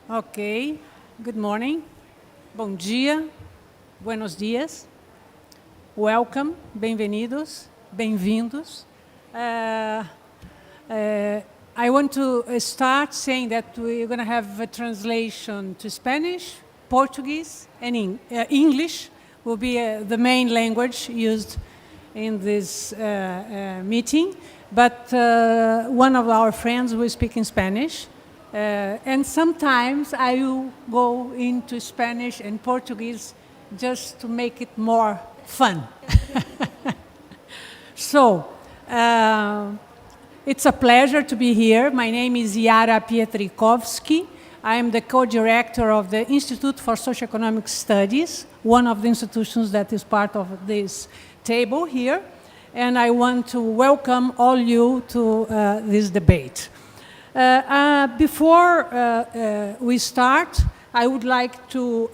Okay, good morning, bom dia, buenos dias, welcome, bem-vindos, bem-vindos. I want to start saying that we're going to have a translation to Spanish, Portuguese, and English will be the main language used in this meeting, but one of our friends will speak in Spanish. And sometimes I will go into Spanish and Portuguese just to make it more fun. So, it's a pleasure to be here. My name is Yara Pietrikowski. I am the co-director of the Institute for Socioeconômicos Studies, one of the institutions that is part of this table here. And I want to welcome all you to this debate. Before we start, I would like to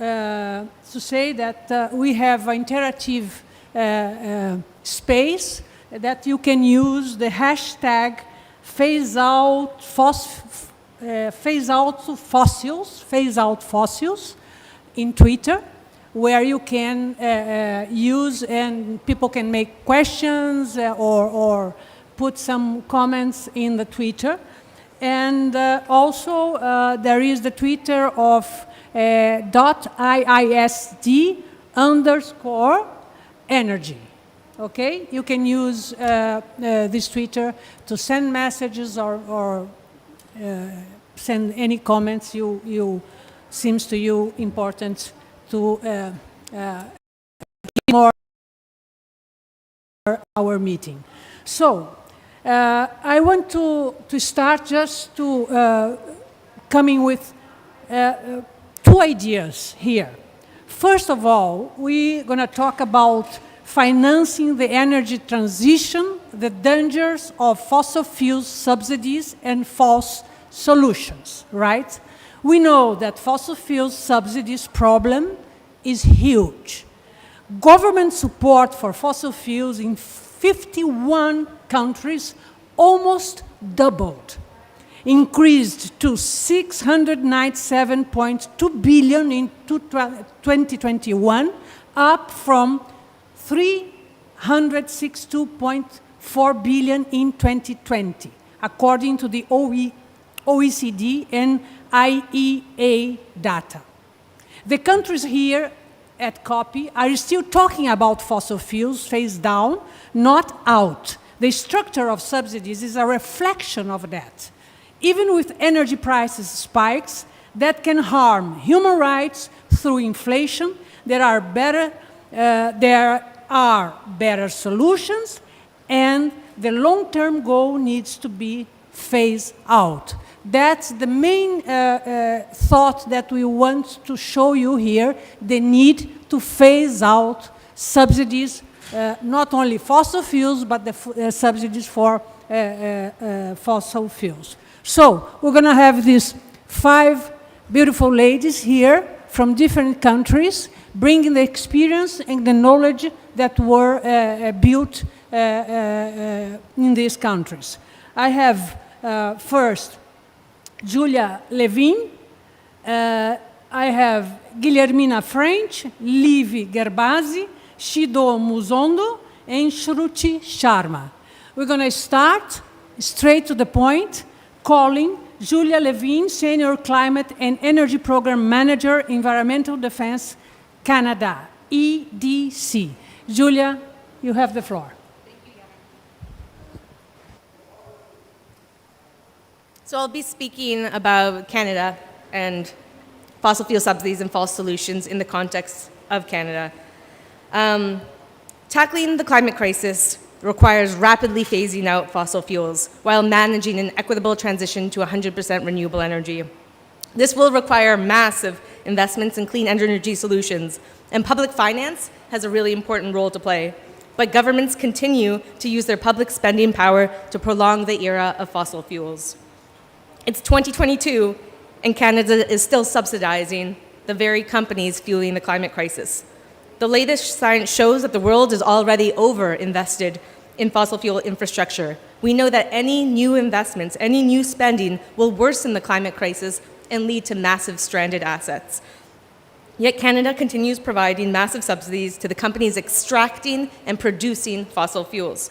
say that we have an interactive space that you can use the hashtag phase out fossils in Twitter, where you can use and people can make questions or put some comments in the Twitter. And also, there is the Twitter of .iisd_energy. Okay? You can use this Twitter to send messages or send any comments seems to you important to more our meeting. So, I want to start just to coming with two ideas here. First of all, we're going to talk about financing the energy transition, the dangers of fossil fuel subsidies and false solutions, right? We know that fossil fuel subsidies problem is huge. Government support for fossil fuels in 51 countries almost doubled, increased to 697.2 billion in 2021, up from 362.4 billion in 2020, according to the OECD and IEA data. The countries here at COP are still talking about fossil fuels phase down, not out. The structure of subsidies is a reflection of that. Even with energy prices spikes that can harm human rights through inflation, there are better solutions, and the long-term goal needs to be phased out. That's the main thought that we want to show you here, the need to phase out subsidies, not only fossil fuels, but the subsidies for fossil fuels. So we're going to have these 5 beautiful ladies here from different countries, bringing the experience and the knowledge that were built in these countries. I have first Julia Levin, I have Guilhermina French, Livi Gerbasi, Shido Muzondo, and Shruti Sharma. We're going to start straight to the point, calling Julia Levin, Senior Climate and Energy Program Manager, Environmental Defense, Canada, EDC. Julia, you have the floor. Thank you, Yara. So I'll be speaking about Canada and fossil fuel subsidies and false solutions in the context of Canada. Tackling the climate crisis requires rapidly phasing out fossil fuels while managing an equitable transition to 100% renewable energy. This will require massive investments in clean energy solutions, and public finance has a really important role to play. But governments continue to use their public spending power to prolong the era of fossil fuels. It's 2022, and Canada is still subsidizing the very companies fueling the climate crisis. The latest science shows that the world is already over-invested in fossil fuel infrastructure. We know that any new investments, any new spending will worsen the climate crisis and lead to massive stranded assets. Yet Canada continues providing massive subsidies to the companies extracting and producing fossil fuels.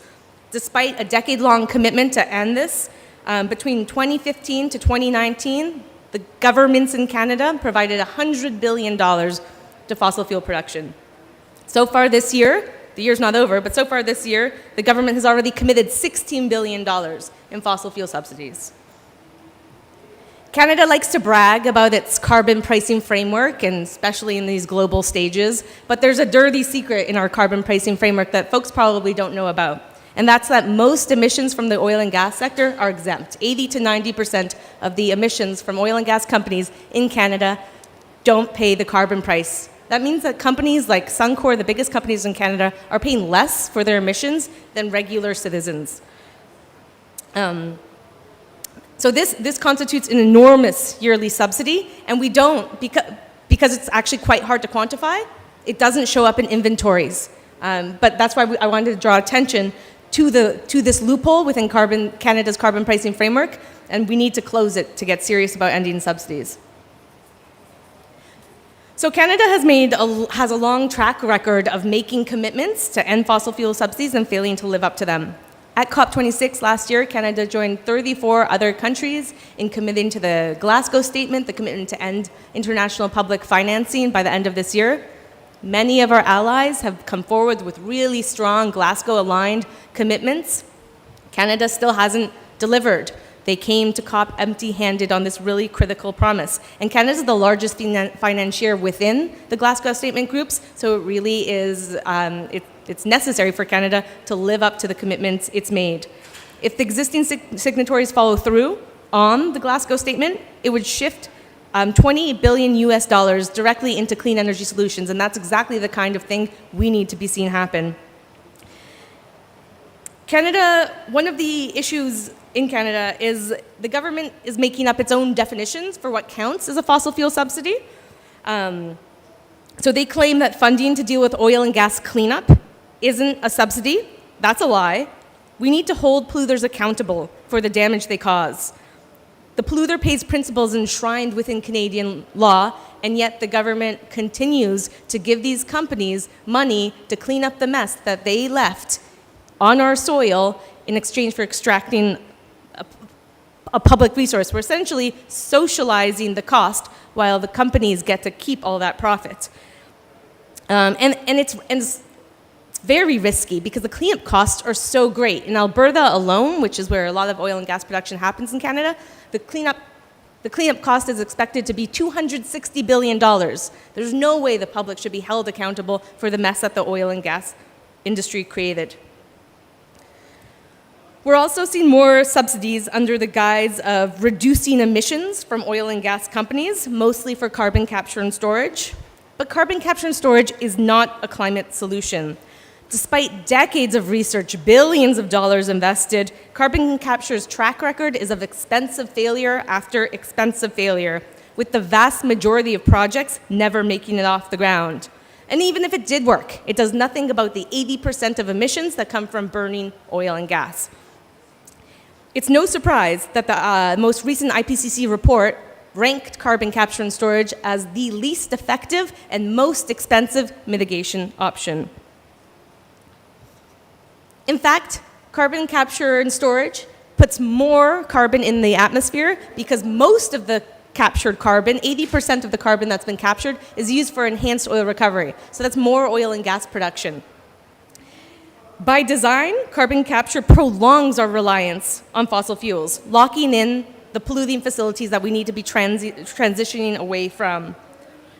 Despite a decade-long commitment to end this, between 2015 to 2019, the governments in Canada provided $100 billion to fossil fuel production. So far this year, the year's not over, but so far this year, the government has already committed $16 billion in fossil fuel subsidies. Canada likes to brag about its carbon pricing framework, and especially in these global stages, but there's a dirty secret in our carbon pricing framework that folks probably don't know about. And that's that most emissions from the oil and gas sector are exempt. 80 to 90% of the emissions from oil and gas companies in Canada don't pay the carbon price. That means that companies like Suncor, the biggest companies in Canada, are paying less for their emissions than regular citizens. So this constitutes an enormous yearly subsidy, and we don't, because it's actually quite hard to quantify, it doesn't show up in inventories. But that's why I wanted to draw attention to this loophole within Canada's carbon pricing framework, and we need to close it to get serious about ending subsidies. So Canada has a long track record of making commitments to end fossil fuel subsidies and failing to live up to them. At COP26 last year, Canada joined 34 other countries in committing to the Glasgow Statement, the commitment to end international public financing by the end of this year. Many of our allies have come forward with really strong Glasgow-aligned commitments. Canada still hasn't delivered. They came to COP empty-handed on this really critical promise. And Canada is the largest financier within the Glasgow Statement groups, so it really is, it's necessary for Canada to live up to the commitments it's made. If the existing signatories follow through on the Glasgow Statement, it would shift $28 billion directly into clean energy solutions, and that's exactly the kind of thing we need to be seeing happen. Canada, one of the issues in Canada is the government is making up its own definitions for what counts as a fossil fuel subsidy. So they claim that funding to deal with oil and gas cleanup isn't a subsidy. That's a lie. We need to hold polluters accountable for the damage they cause. The polluter pays principles enshrined within Canadian law, and yet the government continues to give these companies money to clean up the mess that they left on our soil in exchange for extracting a public resource. We're essentially socializing the cost while the companies get to keep all that profit. And it's very risky because the cleanup costs are so great. In Alberta alone, which is where a lot of oil and gas production happens in Canada, the cleanup cost is expected to be $260 billion. There's no way the public should be held accountable for the mess that the oil and gas industry created. We're also seeing more subsidies under the guise of reducing emissions from oil and gas companies, mostly for carbon capture and storage. But carbon capture and storage is not a climate solution. Despite decades of research, billions of dollars invested, carbon capture's track record is of expensive failure after expensive failure, with the vast majority of projects never making it off the ground. And even if it did work, it does nothing about the 80% of emissions that come from burning oil and gas. It's no surprise that the most recent IPCC report ranked carbon capture and storage as the least effective and most expensive mitigation option. In fact, carbon capture and storage puts more carbon in the atmosphere because most of the captured carbon, 80% of the carbon that's been captured, is used for enhanced oil recovery. So that's more oil and gas production. By design, carbon capture prolongs our reliance on fossil fuels, locking in the polluting facilities that we need to be transitioning away from.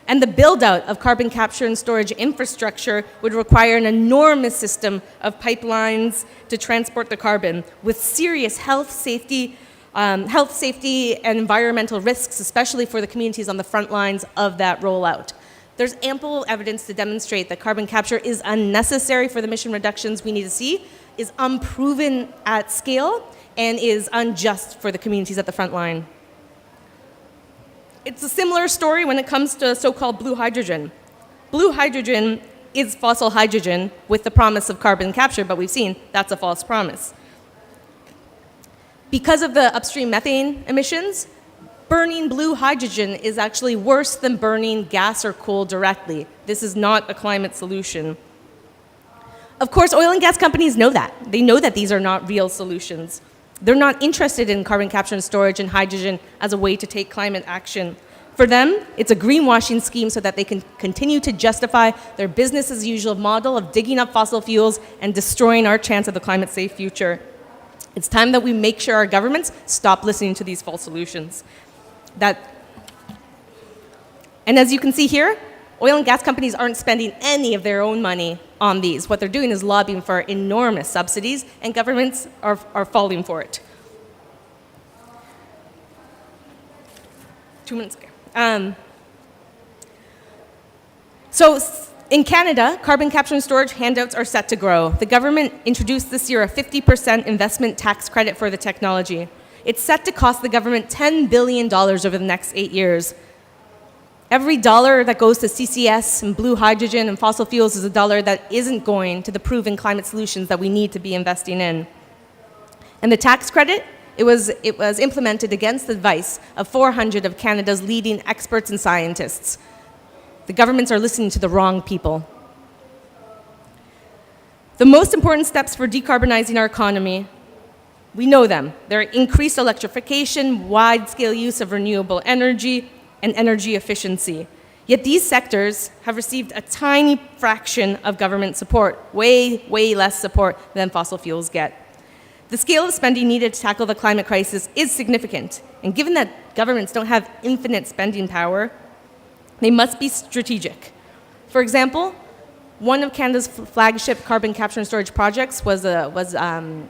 And the build-out of carbon capture and storage infrastructure would require an enormous system of pipelines to transport the carbon, with serious health, safety, and environmental risks, especially for the communities on the front lines of that rollout. There's ample evidence to demonstrate that carbon capture is unnecessary for the emission reductions we need to see, is unproven at scale, and is unjust for the communities at the front line. It's a similar story when it comes to so-called blue hydrogen. Blue hydrogen is fossil hydrogen with the promise of carbon capture, but we've seen that's a false promise. Because of the upstream methane emissions, burning blue hydrogen is actually worse than burning gas or coal directly. This is not a climate solution. Of course, oil and gas companies know that. They know that these are not real solutions. They're not interested in carbon capture and storage and hydrogen as a way to take climate action. For them, it's a greenwashing scheme so that they can continue to justify their business as usual model of digging up fossil fuels and destroying our chance of a climate safe future. It's time that we make sure our governments stop listening to these false solutions. And as you can see here, oil and gas companies aren't spending any of their own money on these. What they're doing is lobbying for enormous subsidies, and governments are falling for it. 2 minutes ago. So in Canada, carbon capture and storage handouts are set to grow. The government introduced this year a 50% investment tax credit for the technology. It's set to cost the government $10 billion over the next 8 years. Every dollar that goes to CCS and blue hydrogen and fossil fuels is a dollar that isn't going to the proven climate solutions that we need to be investing in. And the tax credit, it was implemented against the advice of 400 of Canada's leading experts and scientists. The governments are listening to the wrong people. The most important steps for decarbonizing our economy, we know them. They're increased electrification, wide-scale use of renewable energy, and energy efficiency. Yet these sectors have received a tiny fraction of government support, way, way less support than fossil fuels get. The scale of spending needed to tackle the climate crisis is significant, and given that governments don't have infinite spending power, they must be strategic. For example, one of Canada's flagship carbon capture and storage projects was a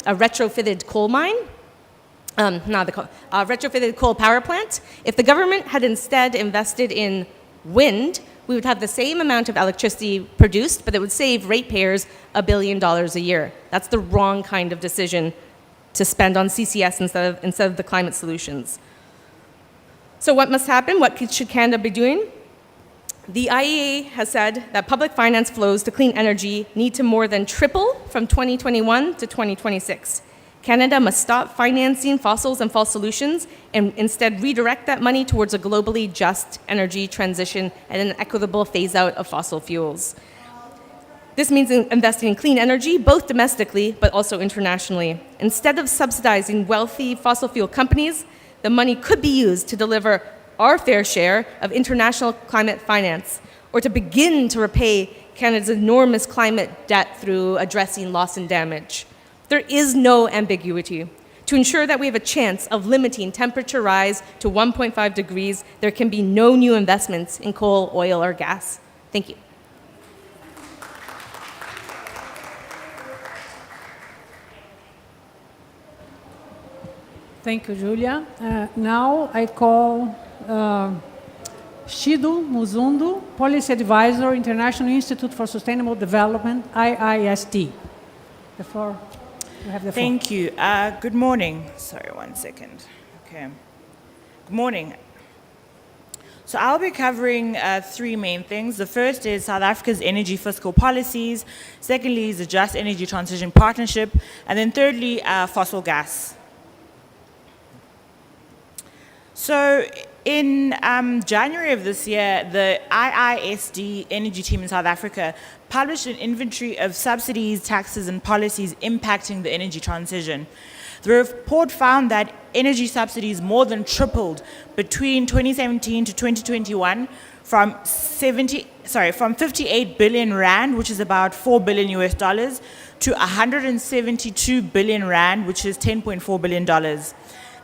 retrofitted coal mine, retrofitted coal power plant. If the government had instead invested in wind, we would have the same amount of electricity produced, but it would save ratepayers $1 billion a year. That's the wrong kind of decision to spend on CCS instead of the climate solutions. So what must happen? What should Canada be doing? The IEA has said that public finance flows to clean energy need to more than triple from 2021 to 2026. Canada must stop financing fossils and false solutions and instead redirect that money towards a globally just energy transition and an equitable phase-out of fossil fuels. This means investing in clean energy, both domestically but also internationally. Instead of subsidizing wealthy fossil fuel companies, the money could be used to deliver our fair share of international climate finance, or to begin to repay Canada's enormous climate debt through addressing loss and damage. There is no ambiguity. To ensure that we have a chance of limiting temperature rise to 1.5 degrees, there can be no new investments in coal, oil, or gas. Thank you. Thank you, Julia. Now I call Shido Muzundu, Policy Advisor, International Institute for Sustainable Development, IISD. The floor, you have the floor. Thank you. Good morning. Sorry, 1 second. Okay. Good morning. So I'll be covering three main things. The first is South Africa's energy fiscal policies. Secondly is the Just Energy Transition Partnership. And then thirdly, fossil gas. So in January of this year, the IISD energy team in South Africa published an inventory of subsidies, taxes, and policies impacting the energy transition. The report found that energy subsidies more than tripled between 2017 to 2021 from 58 billion rand, which is about $4 billion US dollars, to 172 billion rand, which is $10.4 billion.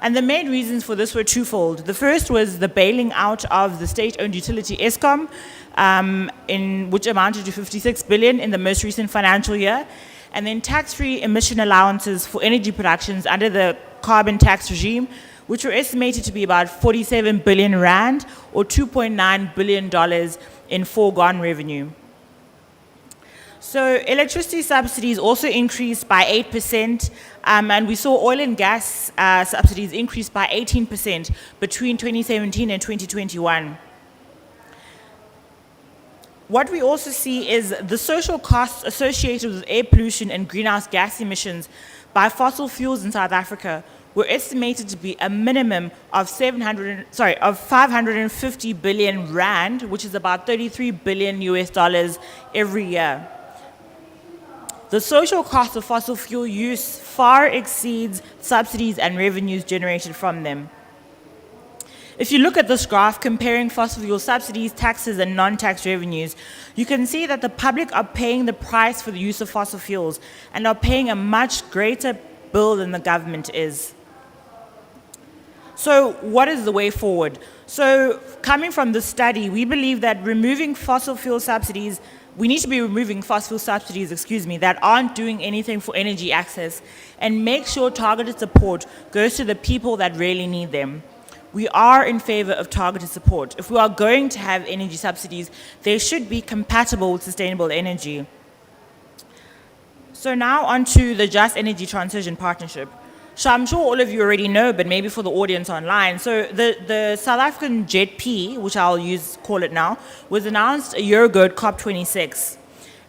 And the main reasons for this were twofold. The first was the bailing out of the state-owned utility Eskom, which amounted to 56 billion in the most recent financial year, and then tax-free emission allowances for energy productions under the carbon tax regime, which were estimated to be about 47 billion rand, or $2.9 billion in foregone revenue. So electricity subsidies also increased by 8%, and we saw oil and gas subsidies increase by 18% between 2017 and 2021. What we also see is the social costs associated with air pollution and greenhouse gas emissions by fossil fuels in South Africa were estimated to be a minimum of 550 billion rand, which is about 33 billion US dollars every year. The social cost of fossil fuel use far exceeds subsidies and revenues generated from them. If you look at this graph comparing fossil fuel subsidies, taxes, and non-tax revenues, you can see that the public are paying the price for the use of fossil fuels and are paying a much greater bill than the government is. So what is the way forward? So coming from the study, we believe that we need to be removing fossil fuel subsidies, that aren't doing anything for energy access, and make sure targeted support goes to the people that really need them. We are in favor of targeted support. If we are going to have energy subsidies, they should be compatible with sustainable energy. So now on to the Just Energy Transition Partnership. So I'm sure all of you already know, but maybe for the audience online. So the South African JETP, which I'll call it now, was announced a year ago at COP26.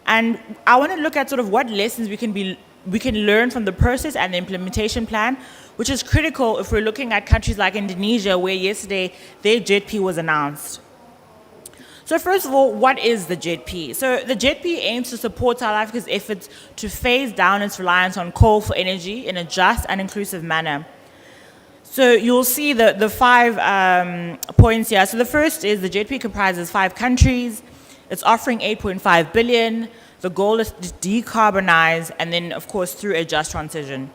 And I want to look at sort of what lessons we can learn from the process and the implementation plan, which is critical if we're looking at countries like Indonesia, where yesterday their JETP was announced. So first of all, what is the JETP? So the JETP aims to support South Africa's efforts to phase down its reliance on coal for energy in a just and inclusive manner. So you'll see the 5 points here. So the first is the JETP comprises 5 countries. It's offering 8.5 billion. The goal is to decarbonize, and then, of course, through a just transition.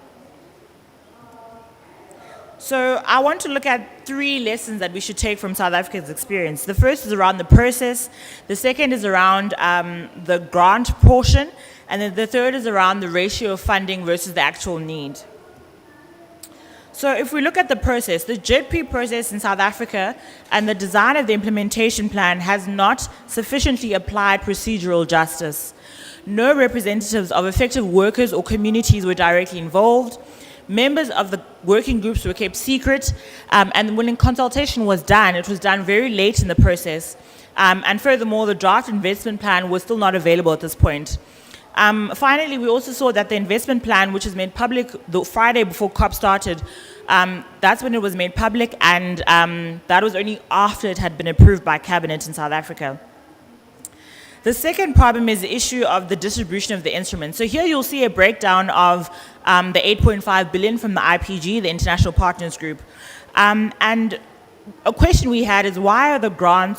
So I want to look at 3 lessons that we should take from South Africa's experience. The first is around the process. The second is around the grant portion. And then the third is around the ratio of funding versus the actual need. So if we look at the process, the JETP process in South Africa and the design of the implementation plan has not sufficiently applied procedural justice. No representatives of affected workers or communities were directly involved. Members of the working groups were kept secret, and when a consultation was done, it was done very late in the process. And furthermore, the draft investment plan was still not available at this point. Finally, we also saw that the investment plan, which was made public the Friday before COP started, that's when it was made public, and that was only after it had been approved by Cabinet in South Africa. The second problem is the issue of the distribution of the instruments. So here you'll see a breakdown of the 8.5 billion from the IPG, the International Partners Group. And a question we had is why are the grant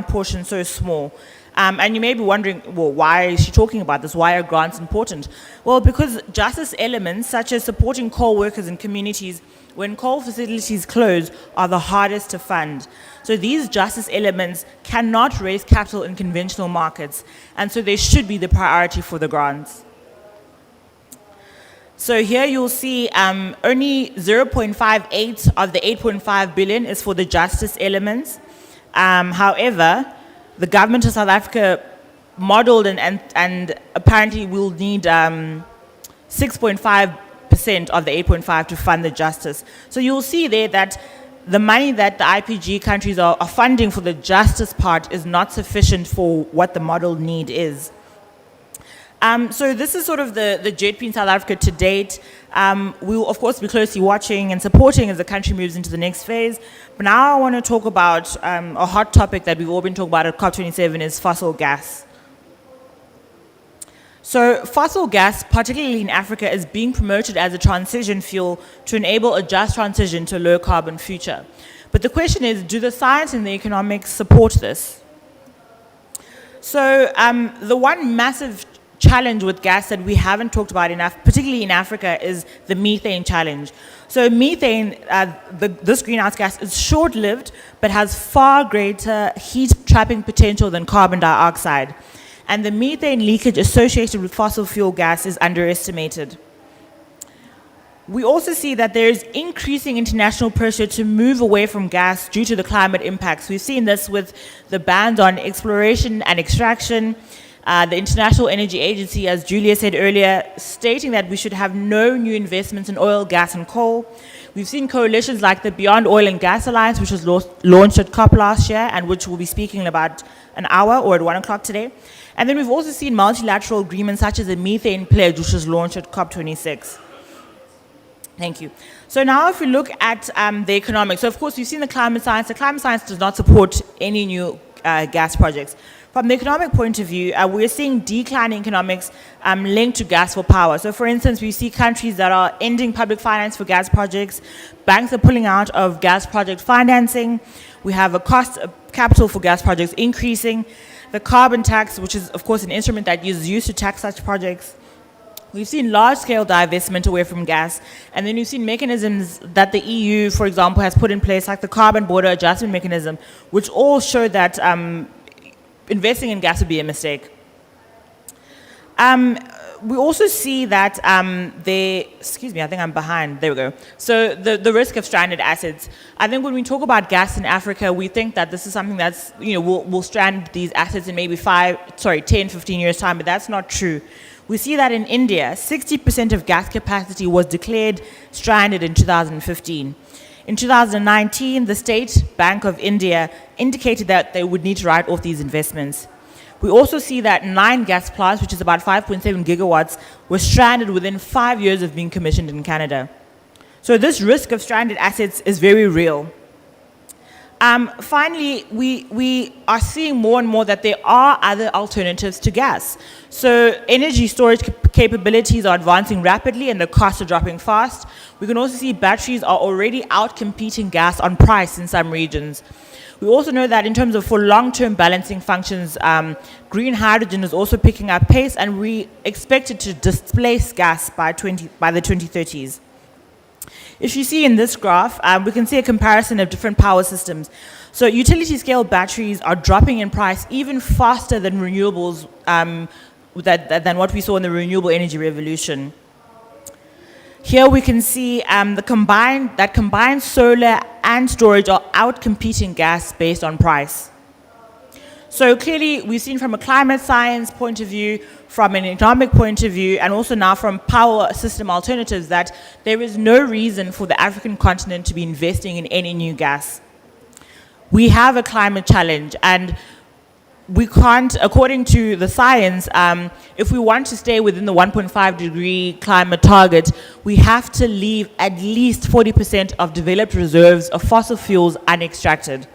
portions so small? And you may be wondering, well, why is she talking about this? Why are grants important? Well, because justice elements, such as supporting coal workers and communities when coal facilities close, are the hardest to fund. So these justice elements cannot raise capital in conventional markets, and so they should be the priority for the grants. So here you'll see only 0.58 of the 8.5 billion is for the justice elements. However, the government of South Africa modeled and apparently will need 6.5% of the 8.5 to fund the justice. So you'll see there that the money that the IPG countries are funding for the justice part is not sufficient for what the model need is. So this is sort of the JETP in South Africa to date. We will, of course, be closely watching and supporting as the country moves into the next phase. But now I want to talk about a hot topic that we've all been talking about at COP27 is fossil gas. So fossil gas, particularly in Africa, is being promoted as a transition fuel to enable a just transition to a low-carbon future. But the question is, do the science and the economics support this? So the one massive challenge with gas that we haven't talked about enough, particularly in Africa, is the methane challenge. So methane, this greenhouse gas, is short-lived, but has far greater heat-trapping potential than carbon dioxide. And the methane leakage associated with fossil fuel gas is underestimated. We also see that there is increasing international pressure to move away from gas due to the climate impacts. We've seen this with the bans on exploration and extraction, the International Energy Agency, as Julia said earlier, stating that we should have no new investments in oil, gas, and coal. We've seen coalitions like the Beyond Oil and Gas Alliance, which was launched at COP last year, and which we'll be speaking in about an hour or at 1 o'clock today. And then we've also seen multilateral agreements such as the Methane Pledge, which was launched at COP26. Thank you. So now if we look at the economics, so of course you've seen the climate science. The climate science does not support any new gas projects. From the economic point of view, we're seeing declining economics linked to gas for power. So for instance, we see countries that are ending public finance for gas projects. Banks are pulling out of gas project financing. We have a cost of capital for gas projects increasing. The carbon tax, which is of course an instrument that is used to tax such projects. We've seen large-scale divestment away from gas, and then we've seen mechanisms that the EU, for example, has put in place, like the carbon border adjustment mechanism, which all show that investing in gas would be a mistake. We also see that excuse me, I think I'm behind, there we go. So the risk of stranded assets. I think when we talk about gas in Africa, we think that this is something that's, we'll strand these assets in maybe 10, 15 years time, but that's not true. We see that in India, 60% of gas capacity was declared stranded in 2015. In 2019, the State Bank of India indicated that they would need to write off these investments. We also see that 9 gas plants, which is about 5.7 gigawatts, were stranded within 5 years of being commissioned in Canada. So this risk of stranded assets is very real. Finally, we are seeing more and more that there are other alternatives to gas. So energy storage capabilities are advancing rapidly and the costs are dropping fast. We can also see batteries are already out-competing gas on price in some regions. We also know that in terms of for long-term balancing functions, green hydrogen is also picking up pace, and we expect it to displace gas by the 2030s. If you see in this graph, we can see a comparison of different power systems. So utility-scale batteries are dropping in price even faster than renewables, than what we saw in the renewable energy revolution. Here we can see that combined solar and storage are out-competing gas based on price. So clearly, we've seen from a climate science point of view, from an economic point of view, and also now from power system alternatives, that there is no reason for the African continent to be investing in any new gas. We have a climate challenge, and we can't, according to the science, if we want to stay within the 1.5 degree climate target, we have to leave at least 40% of developed reserves of fossil fuels unextracted.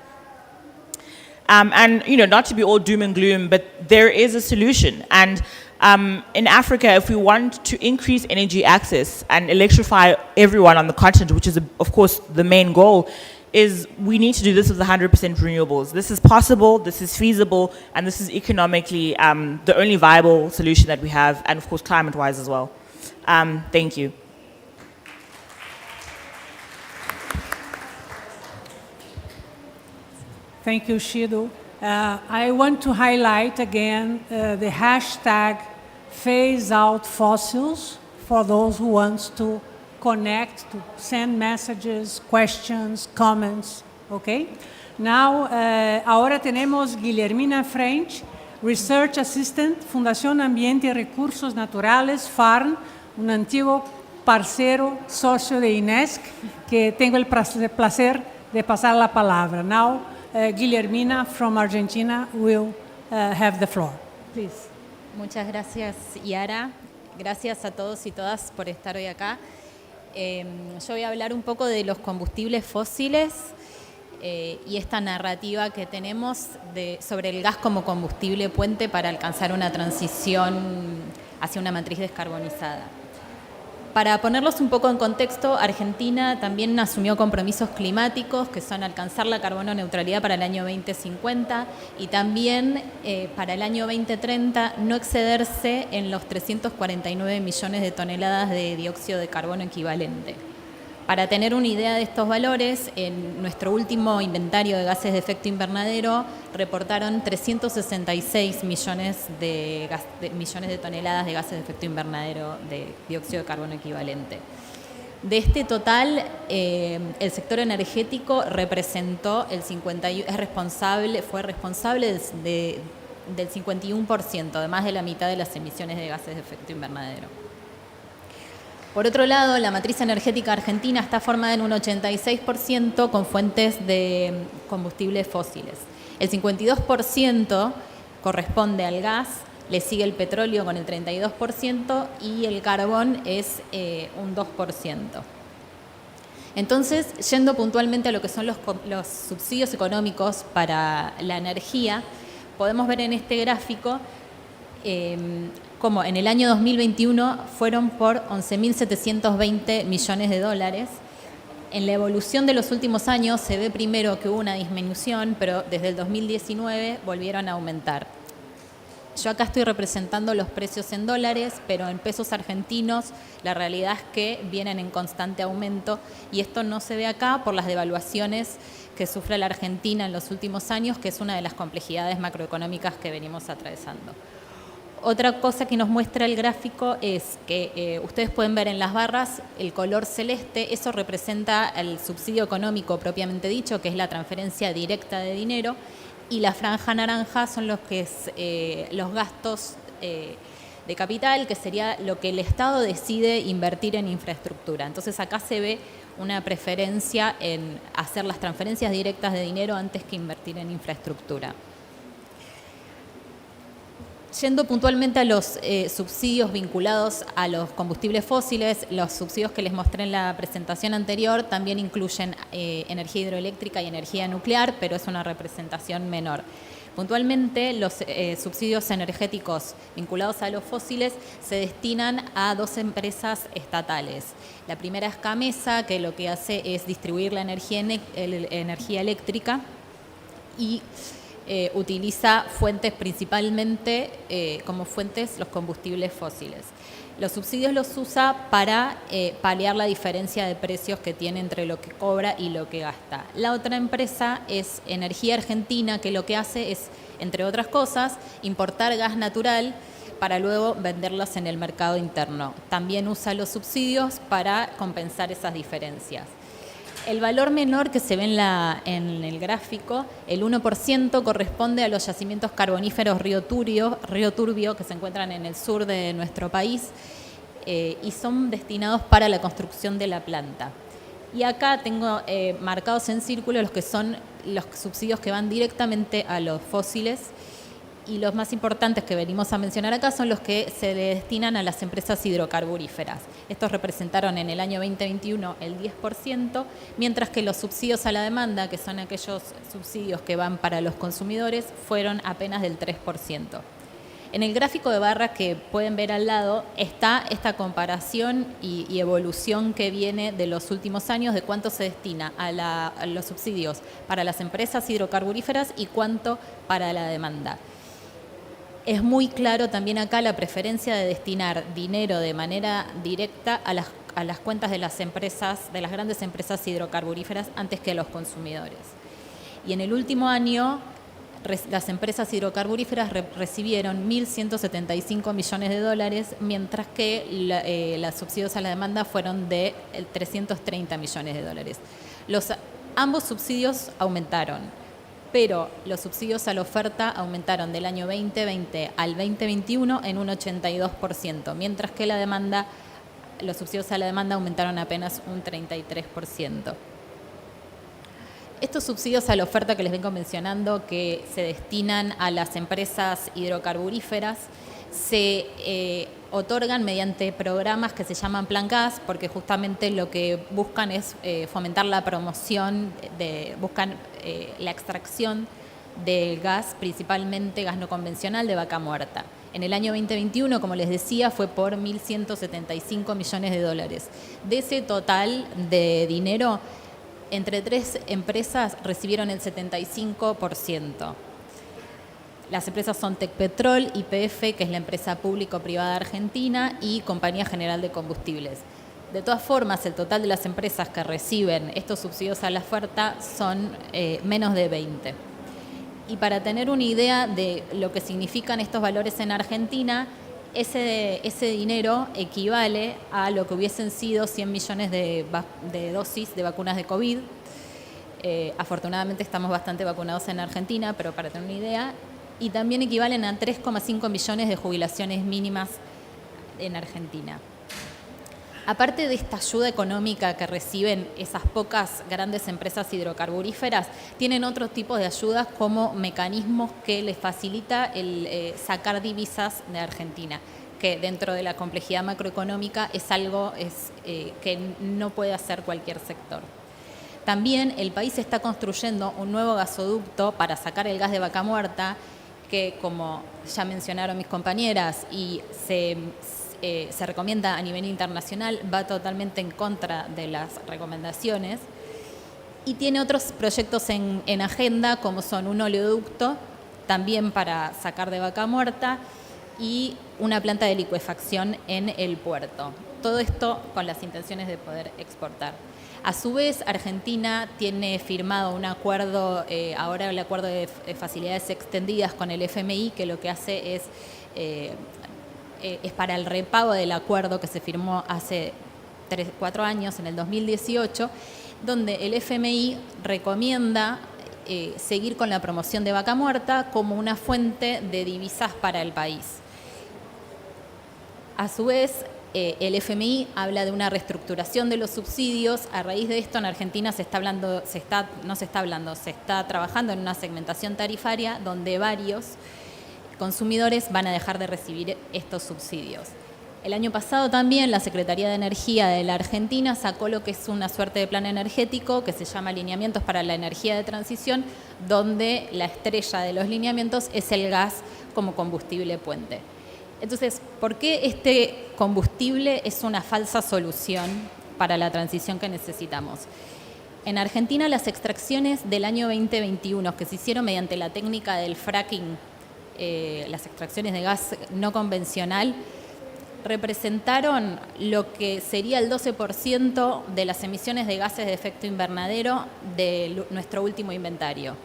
And not to be all doom and gloom, but there is a solution. And in Africa, if we want to increase energy access and electrify everyone on the continent, which is, of course, the main goal, is we need to do this with 100% renewables. This is possible, this is feasible, and this is economically the only viable solution that we have, and of course, climate-wise as well. Thank you. Thank you, Shido. I want to highlight again the hashtag phase out fossils for those who want to connect, to send messages, questions, comments, okay? Now, ahora tenemos Guillermina French, Research Assistant, Fundación Ambiente y Recursos Naturales, FARN, un antiguo parcero, socio de INESC, que tengo el placer de pasar la palabra. Now, Guillermina from Argentina will have the floor. Please. Muchas gracias, Yara. Gracias a todos y todas por estar hoy acá. Yo voy a hablar un poco de los combustibles fósiles y esta narrativa que tenemos sobre el gas como combustible puente para alcanzar una transición hacia una matriz descarbonizada. Para ponerlos un poco en contexto, Argentina también asumió compromisos climáticos que son alcanzar la carbono neutralidad para el año 2050 y también para el año 2030 no excederse en los 349 millones de toneladas de dióxido de carbono equivalente. Para tener una idea de estos valores, en nuestro último inventario de gases de efecto invernadero reportaron 366 millones de toneladas de gases de efecto invernadero de dióxido de carbono equivalente. De este total, el sector energético representó fue responsable del 51%, de más de la mitad de las emisiones de gases de efecto invernadero. Por otro lado, la matriz energética argentina está formada en un 86% con fuentes de combustibles fósiles. El 52% corresponde al gas, le sigue el petróleo con el 32% y el carbón es un 2%. Entonces, yendo puntualmente a lo que son los subsidios económicos para la energía, podemos ver en este gráfico como en el año 2021 fueron por 11.720 millones de dólares. En la evolución de los últimos años se ve primero que hubo una disminución, pero desde el 2019 volvieron a aumentar. Yo acá estoy representando los precios en dólares, pero en pesos argentinos la realidad es que vienen en constante aumento y esto no se ve acá por las devaluaciones que sufre la Argentina en los últimos años, que es una de las complejidades macroeconómicas que venimos atravesando. Otra cosa que nos muestra el gráfico es que ustedes pueden ver en las barras el color celeste, eso representa el subsidio económico propiamente dicho, que es la transferencia directa de dinero, y la franja naranja son los gastos de capital, que sería lo que el Estado decide invertir en infraestructura. Entonces acá se ve una preferencia en hacer las transferencias directas de dinero antes que invertir en infraestructura. Yendo puntualmente a los subsidios vinculados a los combustibles fósiles, los subsidios que les mostré en la presentación anterior también incluyen energía hidroeléctrica y energía nuclear, pero es una representación menor. Puntualmente, los subsidios energéticos vinculados a los fósiles se destinan a 2 empresas estatales. La primera es Camesa, que lo que hace es distribuir la energía eléctrica y utiliza fuentes principalmente como fuentes los combustibles fósiles. Los subsidios los usa para paliar la diferencia de precios que tiene entre lo que cobra y lo que gasta. La otra empresa es Energía Argentina, que lo que hace es, entre otras cosas, importar gas natural para luego venderlos en el mercado interno. También usa los subsidios para compensar esas diferencias. El valor menor que se ve en el gráfico, el 1%, corresponde a los yacimientos carboníferos Río Turbio, que se encuentran en el sur de nuestro país y son destinados para la construcción de la planta. Y acá tengo marcados en círculo los que son los subsidios que van directamente a los fósiles, y los más importantes que venimos a mencionar acá son los que se le destinan a las empresas hidrocarburíferas. Estos representaron en el año 2021 el 10%, mientras que los subsidios a la demanda, que son aquellos subsidios que van para los consumidores, fueron apenas del 3%. En el gráfico de barra que pueden ver al lado está esta comparación y evolución que viene de los últimos años de cuánto se destina a los subsidios para las empresas hidrocarburíferas y cuánto para la demanda. Es muy claro también acá la preferencia de destinar dinero de manera directa a las cuentas de las empresas, de las grandes empresas hidrocarburíferas antes que a los consumidores. Y en el último año, las empresas hidrocarburíferas recibieron 1.175 millones de dólares, mientras que los subsidios a la demanda fueron de 330 millones de dólares. Ambos subsidios aumentaron, pero los subsidios a la oferta aumentaron del año 2020 al 2021 en un 82%, mientras que los subsidios a la demanda aumentaron apenas un 33%. Estos subsidios a la oferta que les vengo mencionando, que se destinan a las empresas hidrocarburíferas, se otorgan mediante programas que se llaman Plan Gas, porque justamente lo que buscan es fomentar la promoción, buscan la extracción del gas, principalmente gas no convencional de vaca muerta. En el año 2021, como les decía, fue por 1.175 millones de dólares. De ese total de dinero, entre 3 empresas recibieron el 75%. Las empresas son Tecpetrol, YPF, que es la empresa público-privada argentina, y Compañía General de Combustibles. De todas formas, el total de las empresas que reciben estos subsidios a la oferta son menos de 20. Y para tener una idea de lo que significan estos valores en Argentina, ese dinero equivale a lo que hubiesen sido 100 millones de dosis de vacunas de COVID. Afortunadamente estamos bastante vacunados en Argentina, pero para tener una idea, y también equivalen a 3,5 millones de jubilaciones mínimas en Argentina. Aparte de esta ayuda económica que reciben esas pocas grandes empresas hidrocarburíferas, tienen otros tipos de ayudas como mecanismos que les facilita el sacar divisas de Argentina. que dentro de la complejidad macroeconómica es algo que no puede hacer cualquier sector. También el país está construyendo un nuevo gasoducto para sacar el gas de Vaca Muerta, que como ya mencionaron mis compañeras y se recomienda a nivel internacional, va totalmente en contra de las recomendaciones. Y tiene otros proyectos en agenda, como son un oleoducto, también para sacar de Vaca Muerta, y una planta de licuefacción en el puerto. Todo esto con las intenciones de poder exportar. A su vez, Argentina tiene firmado un acuerdo, ahora el acuerdo de facilidades extendidas con el FMI, que lo que hace es para el repago del acuerdo que se firmó hace 4 años, en el 2018, donde el FMI recomienda seguir con la promoción de Vaca Muerta como una fuente de divisas para el país. A su vez, el FMI habla de una reestructuración de los subsidios. A raíz de esto, en Argentina se está trabajando en una segmentación tarifaria donde varios consumidores van a dejar de recibir estos subsidios. El año pasado también la Secretaría de Energía de la Argentina sacó lo que es una suerte de plan energético que se llama Lineamientos para la Energía de Transición, donde la estrella de los lineamientos es el gas como combustible puente. Entonces, ¿por qué este combustible es una falsa solución para la transición que necesitamos? En Argentina, las extracciones del año 2021 que se hicieron mediante la técnica del fracking, las extracciones de gas no convencional, representaron lo que sería el 12% de las emisiones de gases de efecto invernadero de nuestro último inventario.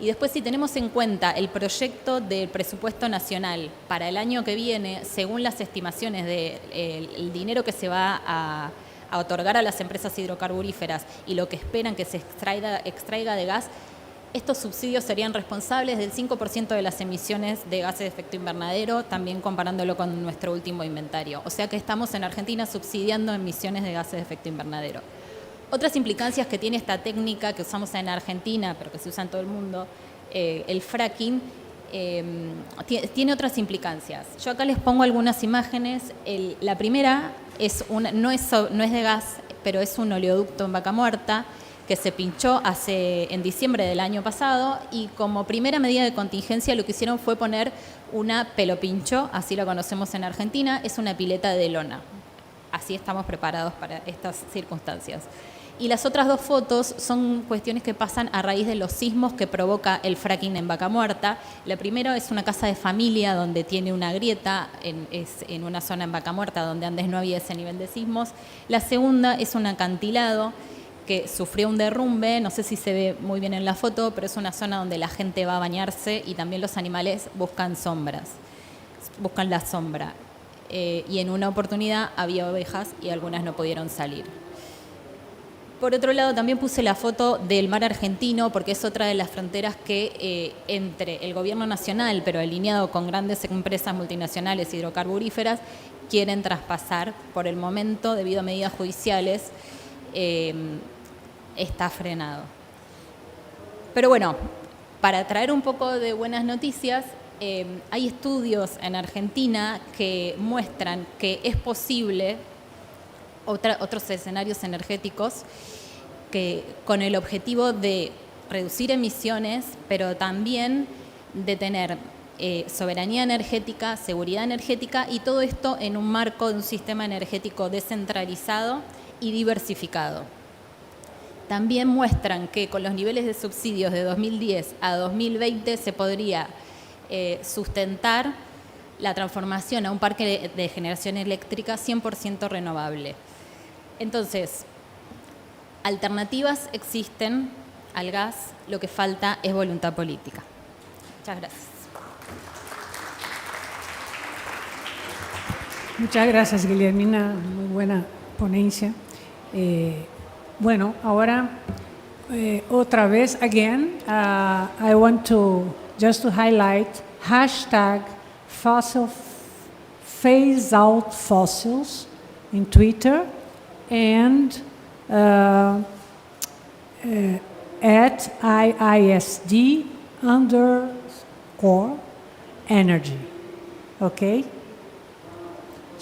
Y después, si tenemos en cuenta el proyecto del presupuesto nacional para el año que viene, según las estimaciones del dinero que se va a otorgar a las empresas hidrocarburíferas y lo que esperan que se extraiga de gas, estos subsidios serían responsables del 5% de las emisiones de gases de efecto invernadero, también comparándolo con nuestro último inventario. O sea que estamos en Argentina subsidiando emisiones de gases de efecto invernadero. Otras implicancias que tiene esta técnica que usamos en Argentina, pero que se usa en todo el mundo, el fracking, tiene otras implicancias. Yo acá les pongo algunas imágenes. La primera no es de gas, pero es un oleoducto en Vaca Muerta que se pinchó en diciembre del año pasado, y como primera medida de contingencia lo que hicieron fue poner una pelopincho, así lo conocemos en Argentina, es una pileta de lona. Así estamos preparados para estas circunstancias. Y las otras 2 fotos son cuestiones que pasan a raíz de los sismos que provoca el fracking en Vaca Muerta. La primera es una casa de familia donde tiene una grieta, es en una zona en Vaca Muerta donde antes no había ese nivel de sismos. La segunda es un acantilado que sufrió un derrumbe, no sé si se ve muy bien en la foto, pero es una zona donde la gente va a bañarse y también los animales buscan la sombra. Y en una oportunidad había ovejas y algunas no pudieron salir. Por otro lado, también puse la foto del mar argentino, porque es otra de las fronteras que entre el gobierno nacional, pero alineado con grandes empresas multinacionales hidrocarburíferas, quieren traspasar por el momento, debido a medidas judiciales, está frenado. Pero bueno, para traer un poco de buenas noticias, hay estudios en Argentina que muestran que es posible otros escenarios energéticos que con el objetivo de reducir emisiones, pero también de tener soberanía energética, seguridad energética, y todo esto en un marco de un sistema energético descentralizado y diversificado. También muestran que con los niveles de subsidios de 2010 a 2020 se podría sustentar la transformación a un parque de generación eléctrica 100% renovable. Entonces, alternativas existen al gas, lo que falta es voluntad política. Muchas gracias. Muchas gracias, Guillermina. Muy buena ponencia. Bueno, ahora otra vez, again, I want to just to highlight #PhaseOutFossils in Twitter and at IISD_energy. Okay?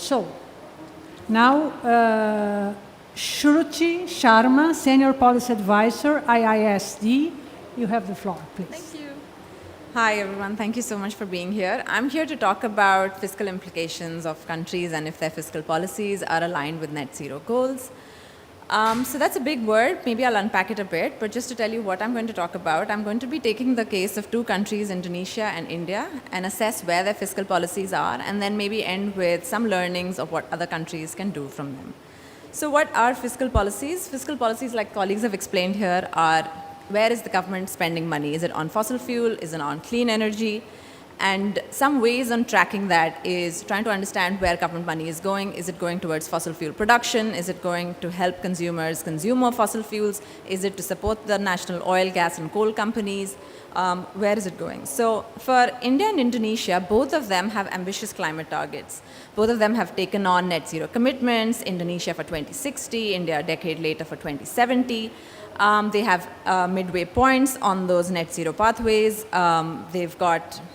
So, now, Shruti Sharma, Senior Policy Advisor, IISD, you have the floor, please. Thank you. Hi, everyone. Thank you so much for being here. I'm here to talk about fiscal implications of countries and if their fiscal policies are aligned with net zero goals. So that's a big word. Maybe I'll unpack it a bit. But just to tell you what I'm going to talk about, I'm going to be taking the case of two countries, Indonesia and India, and assess where their fiscal policies are, and then maybe end with some learnings of what other countries can do from them. So what are fiscal policies? Fiscal policies, like colleagues have explained here, are where is the government spending money? Is it on fossil fuel? Is it on clean energy? And some ways on tracking that is trying to understand where government money is going. Is it going towards fossil fuel production? Is it going to help consumers consume more fossil fuels? Is it to support the national oil, gas, and coal companies? Where is it going? So for India and Indonesia, both of them have ambitious climate targets. Both of them have taken on net zero commitments, Indonesia for 2060, India a decade later for 2070. They have midway points on those net zero pathways.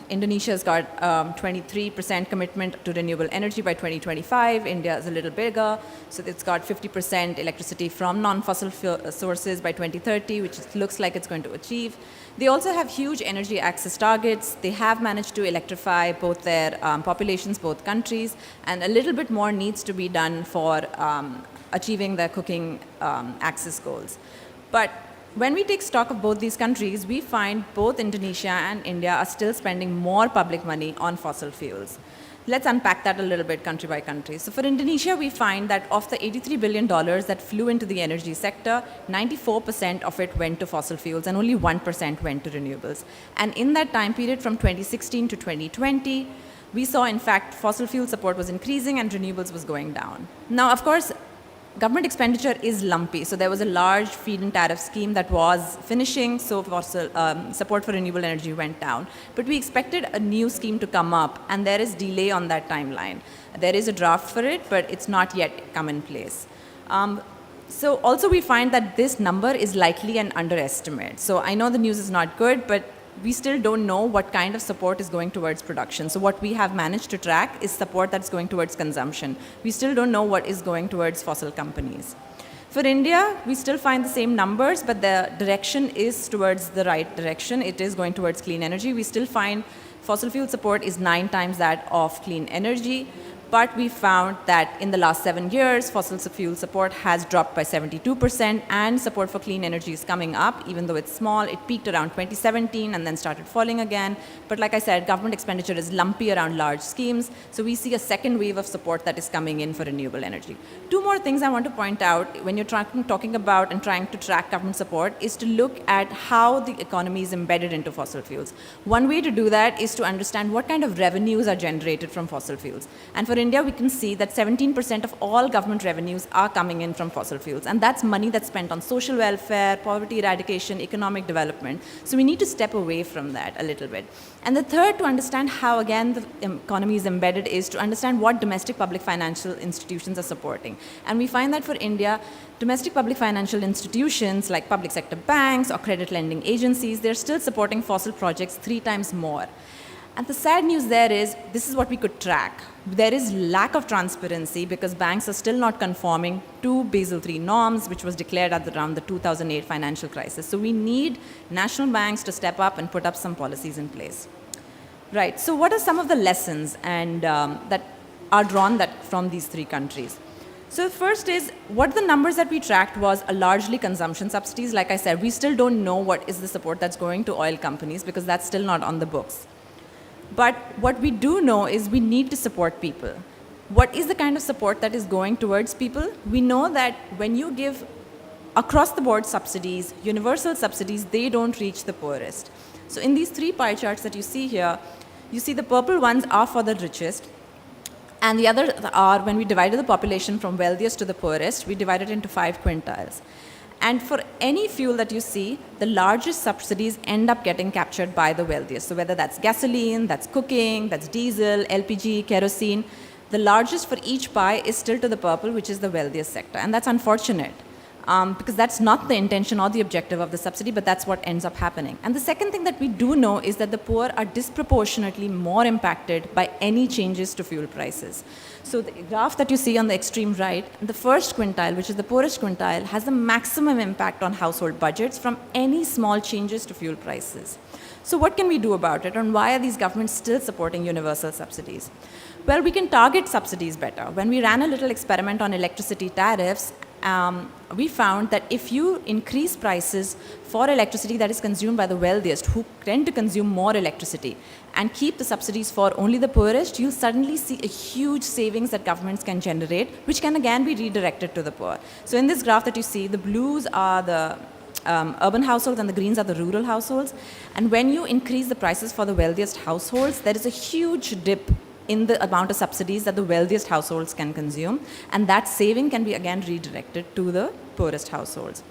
Indonesia's got 23% commitment to renewable energy by 2025. India is a little bigger, so it's got 50% electricity from non-fossil sources by 2030, which it looks like it's going to achieve. They also have huge energy access targets. They have managed to electrify both their populations, both countries, and a little bit more needs to be done for achieving their cooking access goals. But when we take stock of both these countries, we find both Indonesia and India are still spending more public money on fossil fuels. Let's unpack that a little bit country by country. So for Indonesia, we find that of the $83 billion that flew into the energy sector, 94% of it went to fossil fuels and only 1% went to renewables. And in that time period from 2016 to 2020, we saw, in fact, fossil fuel support was increasing and renewables was going down. Now, of course, government expenditure is lumpy. So there was a large feed-in tariff scheme that was finishing, so support for renewable energy went down. But we expected a new scheme to come up, and there is delay on that timeline. There is a draft for it, but it's not yet come in place. So also we find that this number is likely an underestimate. So I know the news is not good, but we still don't know what kind of support is going towards production. So what we have managed to track is support that's going towards consumption. We still don't know what is going towards fossil companies. For India, we still find the same numbers, but the direction is towards the right direction. It is going towards clean energy. We still find fossil fuel support is 9 times that of clean energy. But we found that in the last 7 years, fossil fuel support has dropped by 72%, and support for clean energy is coming up, even though it's small. It peaked around 2017 and then started falling again. But like I said, government expenditure is lumpy around large schemes, so we see a second wave of support that is coming in for renewable energy. 2 more things I want to point out when you're talking about and trying to track government support is to look at how the economy is embedded into fossil fuels. One way to do that is to understand what kind of revenues are generated from fossil fuels. And for India, we can see that 17% of all government revenues are coming in from fossil fuels. And that's money that's spent on social welfare, poverty eradication, economic development. So we need to step away from that a little bit. And the third, to understand how, again, the economy is embedded, is to understand what domestic public financial institutions are supporting. And we find that for India, domestic public financial institutions like public sector banks or credit lending agencies, they're still supporting fossil projects 3 times more. And the sad news there is, this is what we could track. There is lack of transparency because banks are still not conforming to Basel III norms, which was declared at around the 2008 financial crisis. So we need national banks to step up and put up some policies in place. Right, so what are some of the lessons that are drawn from these 3 countries? So first is, what the numbers that we tracked was a largely consumption subsidies. Like I said, we still don't know what is the support that's going to oil companies because that's still not on the books. But what we do know is we need to support people. What is the kind of support that is going towards people? We know that when you give across-the-board subsidies, universal subsidies, they don't reach the poorest. So in these 3 pie charts that you see here, you see the purple ones are for the richest, and the others are, when we divided the population from wealthiest to the poorest, we divided it into 5 quintiles. And for any fuel that you see, the largest subsidies end up getting captured by the wealthiest. So whether that's gasoline, that's cooking, that's diesel, LPG, kerosene, the largest for each pie is still to the purple, which is the wealthiest sector. And that's unfortunate. because that's not the intention or the objective of the subsidy, but that's what ends up happening. And the second thing that we do know is that the poor are disproportionately more impacted by any changes to fuel prices. So the graph that you see on the extreme right, the first quintile, which is the poorest quintile, has the maximum impact on household budgets from any small changes to fuel prices. So what can we do about it, and why are these governments still supporting universal subsidies? Well, we can target subsidies better. When we ran a little experiment on electricity tariffs, we found that if you increase prices for electricity that is consumed by the wealthiest, who tend to consume more electricity, and keep the subsidies for only the poorest, you'll suddenly see a huge savings that governments can generate, which can again be redirected to the poor. So in this graph that you see, the blues are the urban households and the greens are the rural households. And when you increase the prices for the wealthiest households, there is a huge dip in the amount of subsidies that the wealthiest households can consume, and that saving can be again redirected to the poorest households.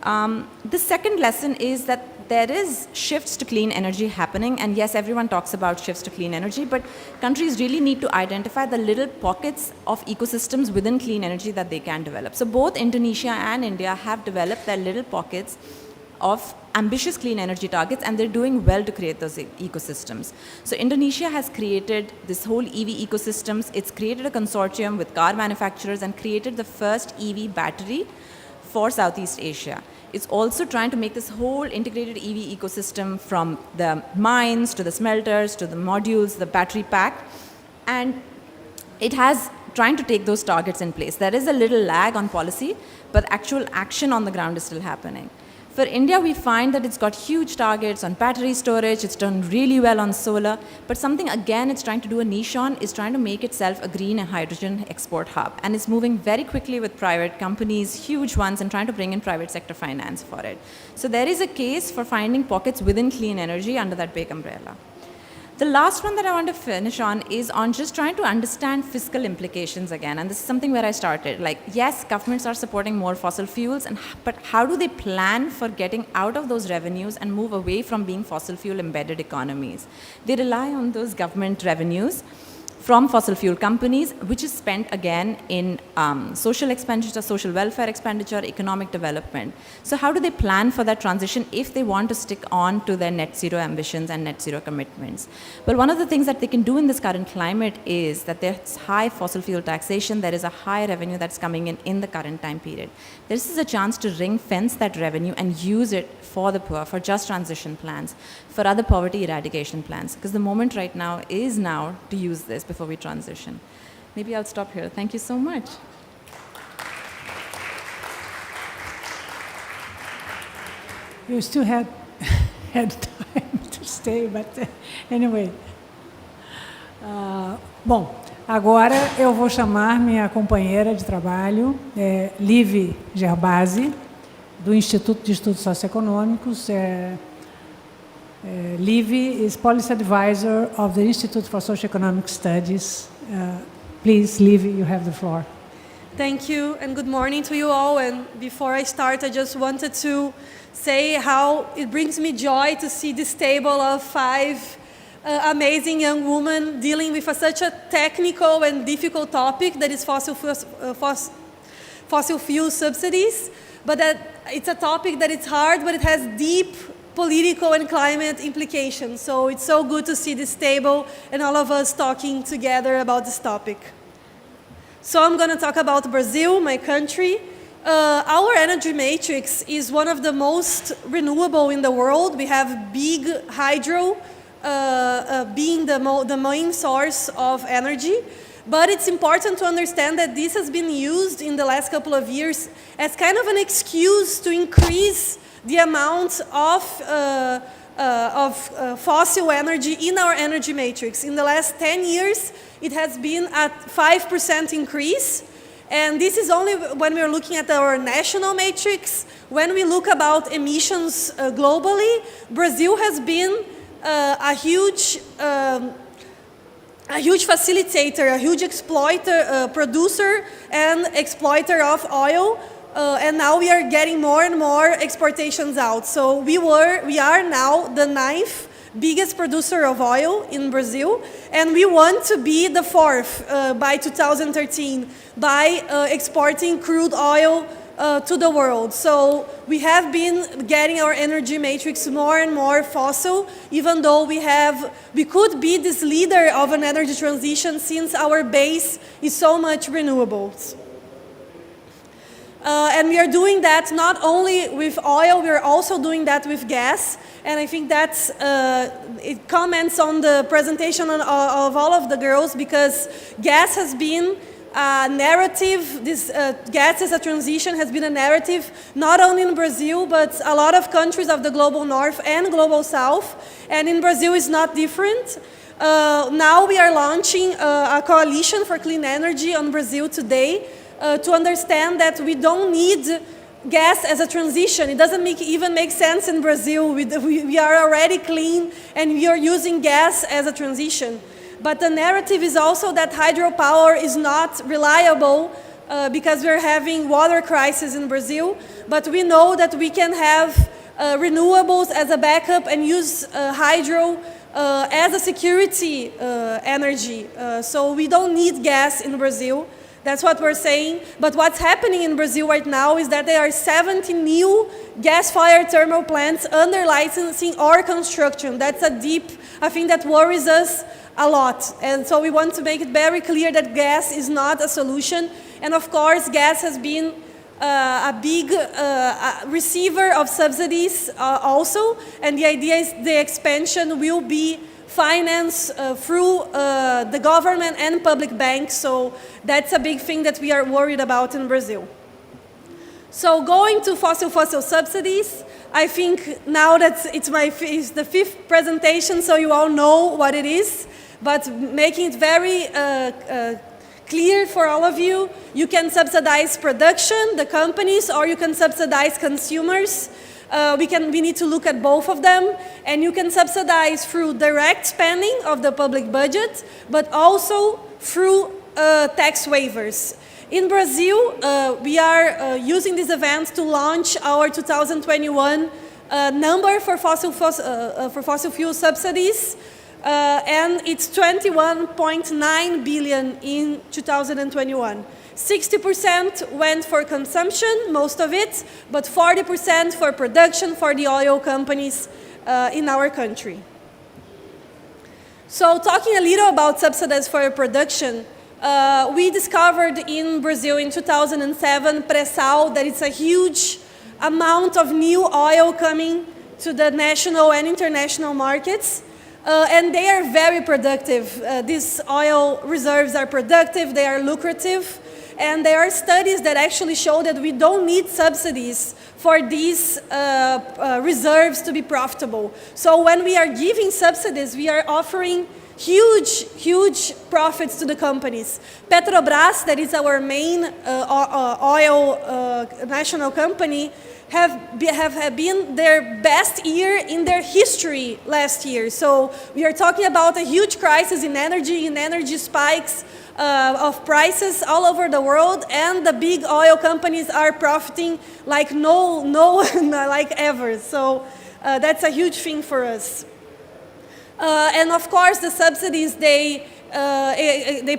The second lesson is that there is shifts to clean energy happening, and yes, everyone talks about shifts to clean energy, but countries really need to identify the little pockets of ecosystems within clean energy that they can develop. So both Indonesia and India have developed their little pockets of ambitious clean energy targets, and they're doing well to create those ecosystems. So Indonesia has created this whole EV ecosystems. It's created a consortium with car manufacturers and created the first EV battery for Southeast Asia. It's also trying to make this whole integrated EV ecosystem from the mines to the smelters to the modules, the battery pack, and it has trying to take those targets in place. There is a little lag on policy, but actual action on the ground is still happening. For India, we find that it's got huge targets on battery storage, it's done really well on solar, but something again it's trying to do a niche on is trying to make itself a green and hydrogen export hub. And it's moving very quickly with private companies, huge ones, and trying to bring in private sector finance for it. So there is a case for finding pockets within clean energy under that big umbrella. The last one that I want to finish on is on just trying to understand fiscal implications again. And this is something where I started. Like, yes, governments are supporting more fossil fuels, but how do they plan for getting out of those revenues and move away from being fossil fuel embedded economies? They rely on those government revenues from fossil fuel companies, which is spent again in social expenditure, social welfare expenditure, economic development. So how do they plan for that transition if they want to stick on to their net zero ambitions and net zero commitments? Well, one of the things that they can do in this current climate is that there's high fossil fuel taxation, there is a high revenue that's coming in the current time period. This is a chance to ring fence that revenue and use it for the poor, for just transition plans, for other poverty eradication plans, because the moment right now is now to use this before we transition. Maybe I'll stop here. Thank you so much. You still had time to stay, but anyway. Bom, agora eu vou chamar minha companheira de trabalho, Liv Gerbasi, do Instituto de Estudos Socioeconômicos. Liv is Policy Advisor of the Institute for Socioeconomic Studies. Please, Liv, you have the floor. Thank you, and good morning to you all. And before I start, I just wanted to say how it brings me joy to see this table of 5 amazing young women dealing with such a technical and difficult topic that is fossil fuel subsidies. But that it's a topic that is hard, but it has deep political and climate implications. So it's so good to see this table and all of us talking together about this topic. So I'm going to talk about Brazil, my country. Our energy matrix is one of the most renewable in the world. We have big hydro being the main source of energy. But it's important to understand that this has been used in the last couple of years as kind of an excuse to increase the amount of fossil energy in our energy matrix. In the last 10 years, it has been at 5% increase. And this is only when we're looking at our national matrix. When we look about emissions globally, Brazil has been a huge facilitator, a huge exploiter, producer and exploiter of oil, and now we are getting more and more exportations out. So we are now the 9th biggest producer of oil in Brazil, and we want to be the 4th by 2013 by exporting crude oil to the world. So we have been getting our energy matrix more and more fossil, even though we could be this leader of an energy transition since our base is so much renewables. And we are doing that not only with oil, we are also doing that with gas. And I think that's, it comments on the presentation of all of the girls, because gas has been a narrative, this gas as a transition has been a narrative not only in Brazil, but a lot of countries of the global north and global south. And in Brazil is not different. Now we are launching a coalition for clean energy on Brazil today, to understand that we don't need gas as a transition. It doesn't even make sense in Brazil. We are already clean and we are using gas as a transition. But the narrative is also that hydropower is not reliable because we're having water crisis in Brazil. But we know that we can have renewables as a backup and use hydro as a security energy. So we don't need gas in Brazil. That's what we're saying. But what's happening in Brazil right now is that there are 70 new gas-fired thermal plants under licensing or construction. That's a thing that worries us a lot. And so we want to make it very clear that gas is not a solution. And of course, gas has been a big receiver of subsidies also. And the idea is the expansion will be financed through the government and public banks. So that's a big thing that we are worried about in Brazil. So going to fossil subsidies, I think now that it's the fifth presentation, so you all know what it is, but making it very clear for all of you, you can subsidize production, the companies, or you can subsidize consumers. We need to look at both of them, and you can subsidize through direct spending of the public budget, but also through tax waivers. In Brazil, we are using this event to launch our 2021 number for fossil fuel subsidies, and it's 21.9 billion in 2021. 60% went for consumption, most of it, but 40% for production for the oil companies in our country. So talking a little about subsidies for production, we discovered in Brazil in 2007, pre-sal, that it's a huge amount of new oil coming to the national and international markets. And they are very productive. These oil reserves are productive, they are lucrative. And there are studies that actually show that we don't need subsidies for these reserves to be profitable. So when we are giving subsidies, we are offering huge profits to the companies. Petrobras, that is our main oil national company, have been their best year in their history last year. So we are talking about a huge crisis in energy spikes of prices all over the world, and the big oil companies are profiting like like ever. So that's a huge thing for us. And of course, the subsidies, they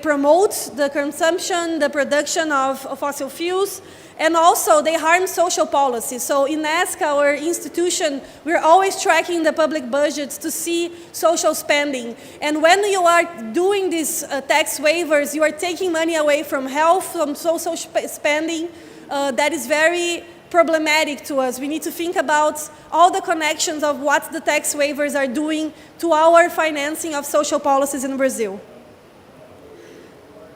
promote the consumption, the production of fossil fuels, and also they harm social policy. So in ESC, our institution, we're always tracking the public budgets to see social spending. And when you are doing these tax waivers, you are taking money away from health, from social spending. That is very problematic to us. We need to think about all the connections of what the tax waivers are doing to our financing of social policies in Brazil.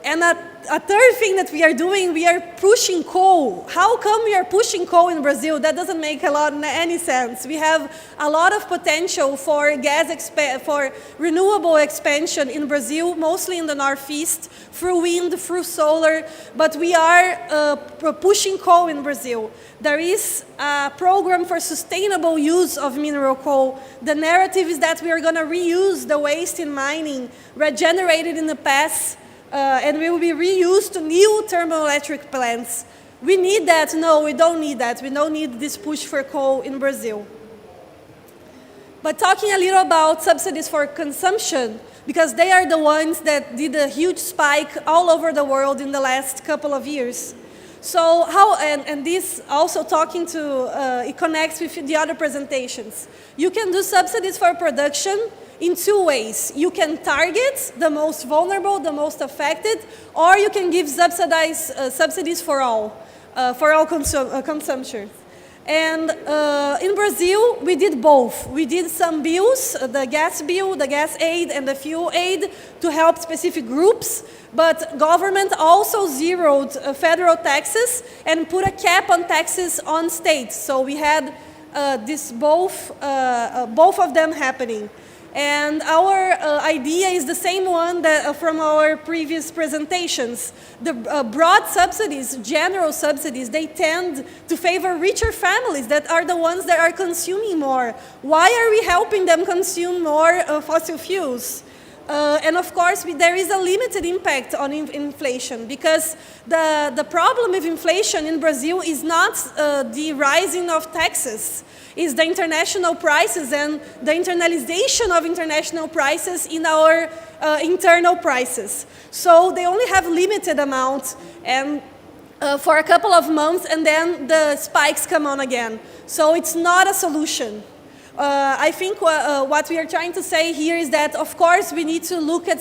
And a third thing that we are doing, we are pushing coal. How come we are pushing coal in Brazil? That doesn't make any sense. We have a lot of potential for for renewable expansion in Brazil, mostly in the northeast, through wind, through solar, but we are pushing coal in Brazil. There is a program for sustainable use of mineral coal. The narrative is that we are going to reuse the waste in mining, regenerated in the past, and we will be reused to new thermoelectric plants. We need that? No, we don't need that. We don't need this push for coal in Brazil. But talking a little about subsidies for consumption, because they are the ones that did a huge spike all over the world in the last couple of years. So how, and this also talking to, it connects with the other presentations. You can do subsidies for production in two ways. You can target the most vulnerable, the most affected, or you can give subsidies for all consumption. And in Brazil, we did both. We did some bills, the gas bill, the gas aid, and the fuel aid to help specific groups. But government also zeroed federal taxes and put a cap on taxes on states. So we had both of them happening. And our idea is the same one that, from our previous presentations. The broad subsidies, general subsidies, they tend to favor richer families that are the ones that are consuming more. Why are we helping them consume more fossil fuels? And of course, there is a limited impact on inflation, because the problem with inflation in Brazil is not the rising of taxes. Is the international prices and the internalization of international prices in our internal prices. So they only have limited amount and for a couple of months, and then the spikes come on again. So it's not a solution. I think what we are trying to say here is that, of course, we need to look at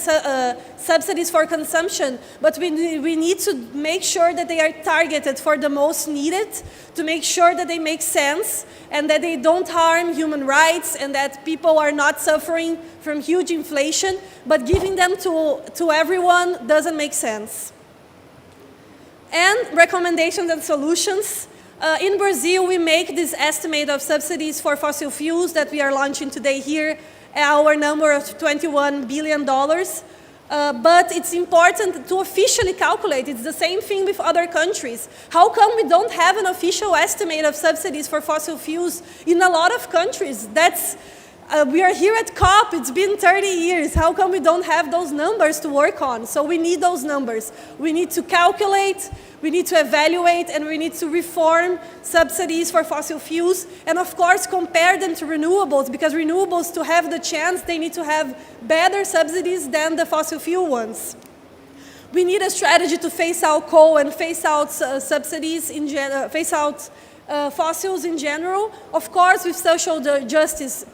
subsidies for consumption, but we need to make sure that they are targeted for the most needed, to make sure that they make sense, and that they don't harm human rights, and that people are not suffering from huge inflation, but giving them to everyone doesn't make sense. And recommendations and solutions. In Brazil, we make this estimate of subsidies for fossil fuels that we are launching today here, our number of $21 billion. But it's important to officially calculate. It's the same thing with other countries. How come we don't have an official estimate of subsidies for fossil fuels in a lot of countries? We are here at COP, it's been 30 years. How come we don't have those numbers to work on? So we need those numbers. We need to calculate, we need to evaluate, and we need to reform subsidies for fossil fuels, and of course compare them to renewables, because renewables, to have the chance, they need to have better subsidies than the fossil fuel ones. We need a strategy to phase out coal and phase out subsidies in general, phase out fossils in general. Of course, with social justice,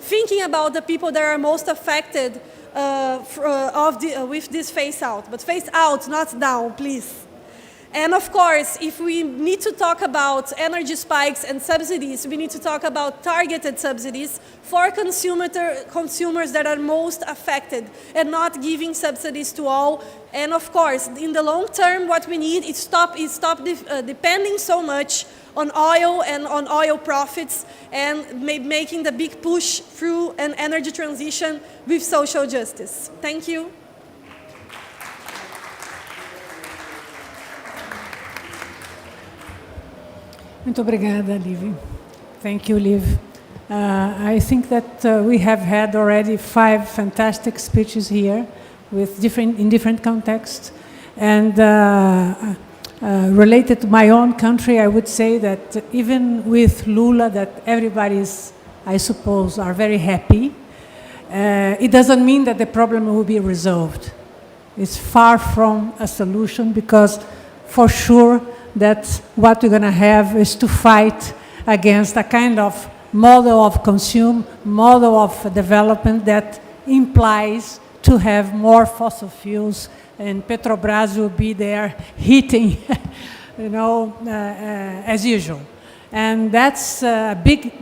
thinking about the people that are most affected with this phase out. But phase out, not down, please. And of course, if we need to talk about energy spikes and subsidies, we need to talk about targeted subsidies for consumers that are most affected, and not giving subsidies to all. And of course, in the long term, what we need is stop depending so much on oil and on oil profits, and making the big push through an energy transition with social justice. Thank you. Muito obrigada, Liv. Thank you, Liv. I think that we have had already 5 fantastic speeches here in different contexts. And related to my own country, I would say that even with Lula, that everybody's, I suppose, are very happy, it doesn't mean that the problem will be resolved. It's far from a solution, because for sure that what we're going to have is to fight against a kind of model of model of development that implies to have more fossil fuels, and Petrobras will be there hitting, as usual. And that's a big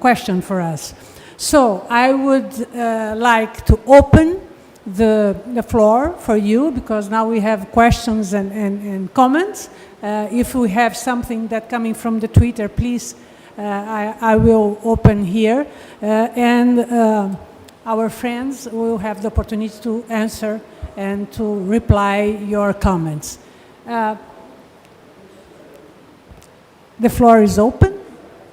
question for us. So I would like to open the floor for you, because now we have questions and comments. If we have something that coming from the Twitter, please, I will open here. And our friends will have the opportunity to answer and to reply your comments. The floor is open.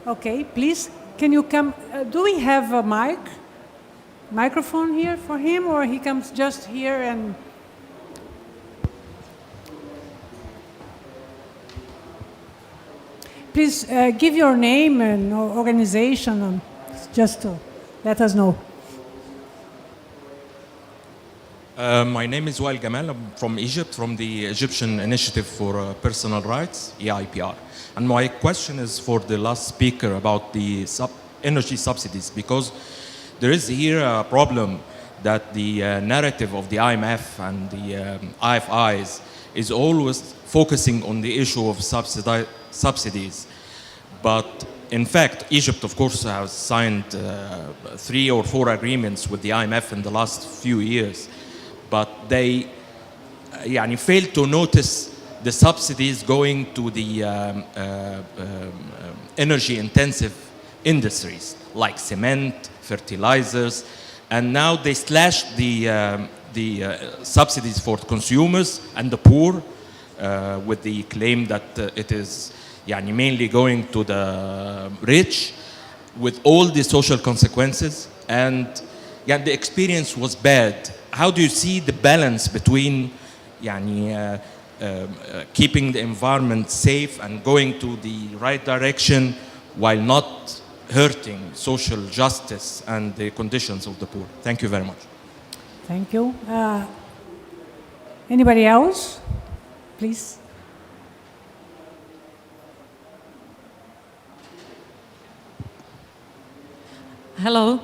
Okay, please, can you come? Do we have a microphone here for him, or he comes just here and... Please give your name and organization, just to let us know. My name is Wael Gamal. I'm from Egypt, from the Egyptian Initiative for Personal Rights, EIPR. And my question is for the last speaker about the energy subsidies, because there is here a problem that the narrative of the IMF and the IFIs is always focusing on the issue of subsidies. But in fact, Egypt, of course, has signed 3 or 4 agreements with the IMF in the last few years. But they failed to notice the subsidies going to the energy-intensive industries like cement, fertilizers, and now they slashed the subsidies for consumers and the poor with the claim that it is mainly going to the rich, with all the social consequences. And the experience was bad. How do you see the balance between keeping the environment safe and going to the right direction while not hurting social justice and the conditions of the poor? Thank you very much. Thank you. Anybody else? Please. Hello,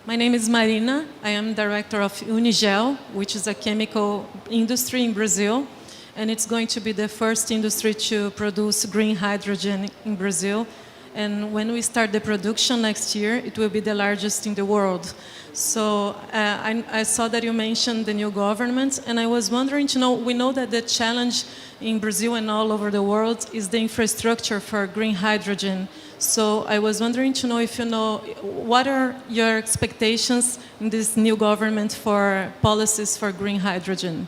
my name is Marina. I am director of Unigel, which is a chemical industry in Brazil, and it's going to be the first industry to produce green hydrogen in Brazil. And when we start the production next year, it will be the largest in the world. So I saw that you mentioned the new government, and I was wondering to know, we know that the challenge in Brazil and all over the world is the infrastructure for green hydrogen. So I was wondering to know if you know, what are your expectations in this new government for policies for green hydrogen?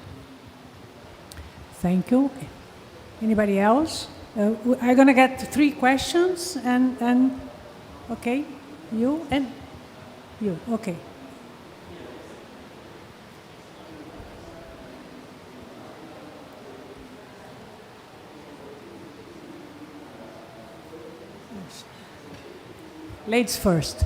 Thank you. Anybody else? I'm going to get 3 questions, and okay, you and you, okay. Ladies first.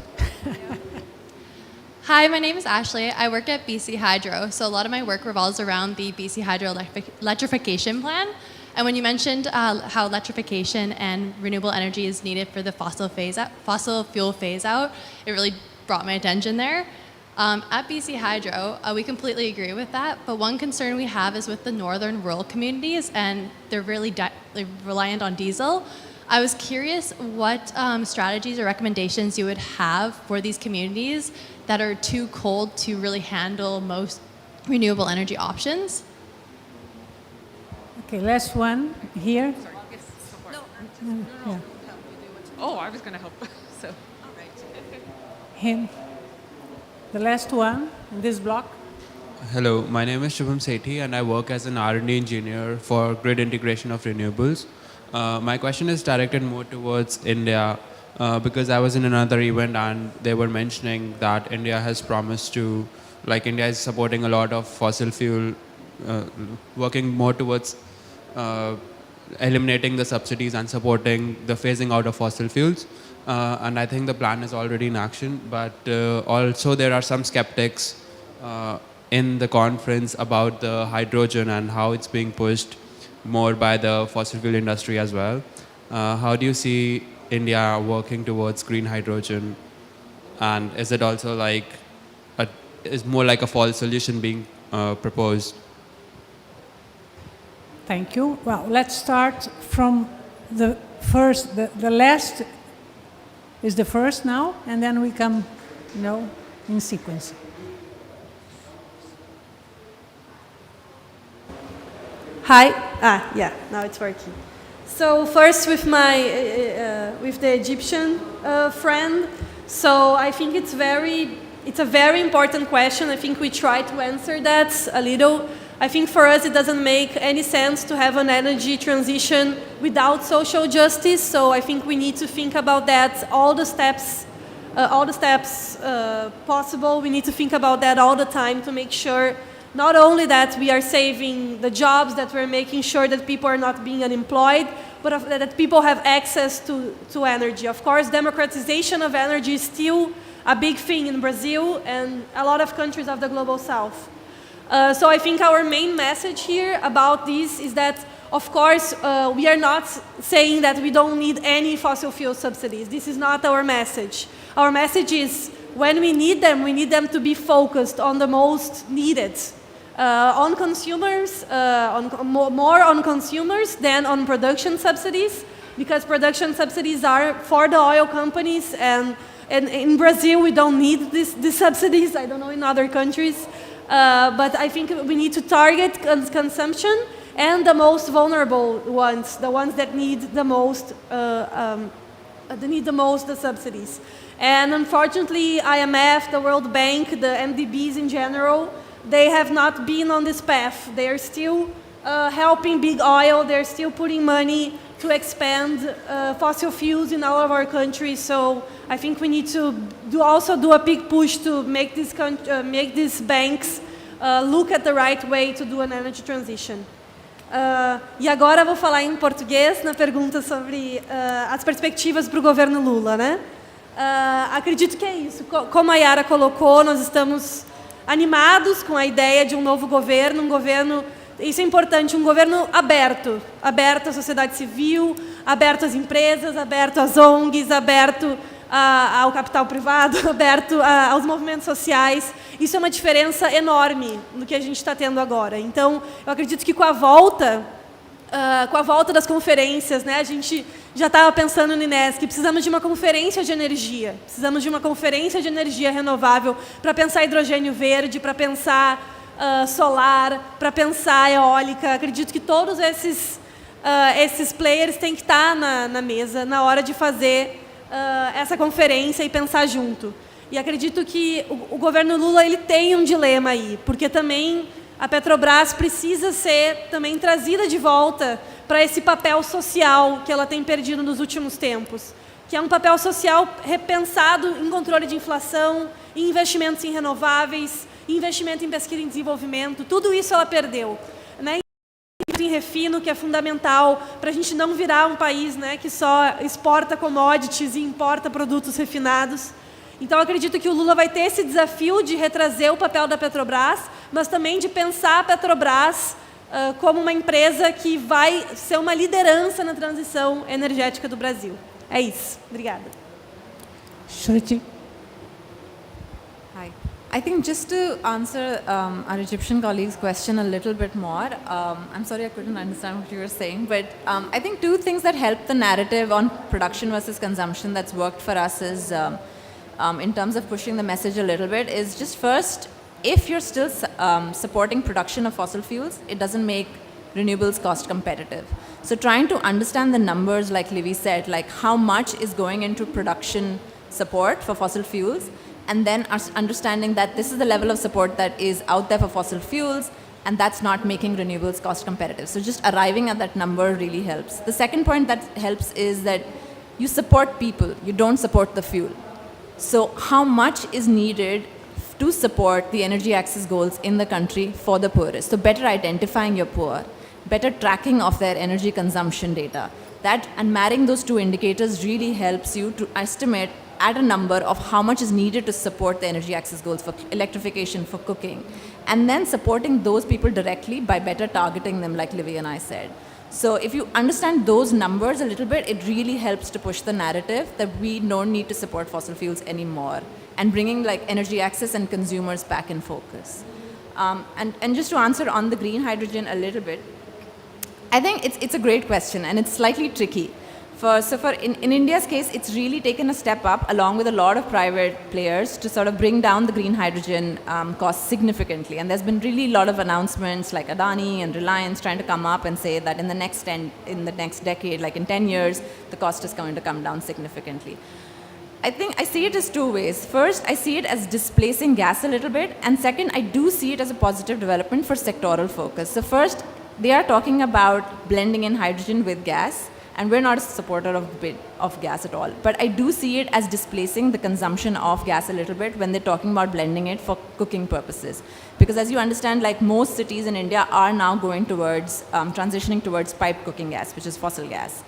Hi, my name is Ashley. I work at BC Hydro, so a lot of my work revolves around the BC Hydro electrification plan. And when you mentioned how electrification and renewable energy is needed for the fossil fuel phase out, it really brought my attention there. At BC Hydro, we completely agree with that, but one concern we have is with the northern rural communities, and they're really reliant on diesel. I was curious what strategies or recommendations you would have for these communities that are too cold to really handle most renewable energy options. Okay, last one here. Yeah. Oh, I was going to help. So, Him. The last one in this block. Hello, my name is Shubham Sethi, and I work as an R&D engineer for grid integration of renewables. My question is directed more towards India, because I was in another event and they were mentioning that India has promised to, India is supporting a lot of fossil fuel, working more towards eliminating the subsidies and supporting the phasing out of fossil fuels. And I think the plan is already in action, but also there are some skeptics in the conference about the hydrogen and how it's being pushed more by the fossil fuel industry as well. How do you see India working towards green hydrogen? And is it also is more like a false solution being proposed? Thank you. Well, let's start from the first. The last is the first now, and then we come, in sequence. Hi. Yeah, now it's working. So first with my, with the Egyptian friend. So I think it's a very important question. I think we try to answer that a little. I think for us it doesn't make any sense to have an energy transition without social justice. So I think we need to think about that, all the steps possible. We need to think about that all the time to make sure not only that we are saving the jobs, that we're making sure that people are not being unemployed, but that people have access to energy. Of course, democratization of energy is still a big thing in Brazil and a lot of countries of the Global South. So I think our main message here about this is that, of course, we are not saying that we don't need any fossil fuel subsidies. This is not our message. Our message is when we need them to be focused on the most needed, on consumers, more on consumers than on production subsidies, because production subsidies are for the oil companies, and in Brazil we don't need these subsidies. I don't know in other countries, but I think we need to target consumption and the most vulnerable ones, the ones that need the most, the subsidies. And unfortunately, IMF, the World Bank, the MDBs in general, they have not been on this path. They are still helping big oil. They're still putting money to expand fossil fuels in all of our countries. So I think we need to also do a big push to make these banks look at the right way to do an energy transition. E agora vou falar em português na pergunta sobre as perspectivas para o governo Lula, né? Acredito que é isso. Como a Yara colocou, nós estamos animados com a ideia de um novo governo, isso é importante, um governo aberto à sociedade civil, aberto às empresas, aberto às ONGs, aberto ao capital privado, aberto aos movimentos sociais. Isso é uma diferença enorme no que a gente está tendo agora. Então, eu acredito que com a volta das conferências, né, a gente já estava pensando no INESC, precisamos de uma conferência de energia, renovável para pensar hidrogênio verde, para pensar solar, para pensar eólica. Acredito que todos esses players têm que estar na mesa na hora de fazer essa conferência e pensar junto. E acredito que o governo Lula ele tem um dilema aí, porque também a Petrobras precisa ser também trazida de volta para esse papel social que ela tem perdido nos últimos tempos, que é um papel social repensado em controle de inflação, em investimentos em renováveis, investimento em pesquisa e desenvolvimento. Tudo isso ela perdeu, né? Em refino, que é fundamental para a gente não virar um país, né, que só exporta commodities e importa produtos refinados. Então, acredito que o Lula vai ter esse desafio de retrazer o papel da Petrobras, mas também de pensar a Petrobras como uma empresa que vai ser uma liderança na transição energética do Brasil. É isso. Obrigada. Hi. I think just to answer our Egyptian colleague's question a little bit more, I'm sorry I couldn't understand what you were saying, but I think two things that help the narrative on production versus consumption that's worked for us is, in terms of pushing the message a little bit, is just first, if you're still supporting production of fossil fuels, it doesn't make renewables cost competitive. So trying to understand the numbers, like Livy said, like how much is going into production support for fossil fuels, and then understanding that this is the level of support that is out there for fossil fuels, and that's not making renewables cost competitive. So just arriving at that number really helps. The second point that helps is that you support people, you don't support the fuel. So how much is needed to support the energy access goals in the country for the poorest? So better identifying your poor, better tracking of their energy consumption data. That and marrying those two indicators really helps you to estimate at a number of how much is needed to support the energy access goals for electrification, for cooking, and then supporting those people directly by better targeting them, like Livy and I said. So if you understand those numbers a little bit, it really helps to push the narrative that we don't need to support fossil fuels anymore, and bringing like energy access and consumers back in focus. And just to answer on the green hydrogen a little bit, I think it's a great question, and it's slightly tricky. In India's case, it's really taken a step up along with a lot of private players to sort of bring down the green hydrogen costs significantly. And there's been really a lot of announcements like Adani and Reliance trying to come up and say that in the next decade, like in 10 years, the cost is going to come down significantly. I think I see it as two ways. First, I see it as displacing gas a little bit. And second, I do see it as a positive development for sectoral focus. So first, they are talking about blending in hydrogen with gas. And we're not a supporter of gas at all. But I do see it as displacing the consumption of gas a little bit when they're talking about blending it for cooking purposes. Because as you understand, like most cities in India are now going towards, transitioning towards pipe cooking gas, which is fossil gas.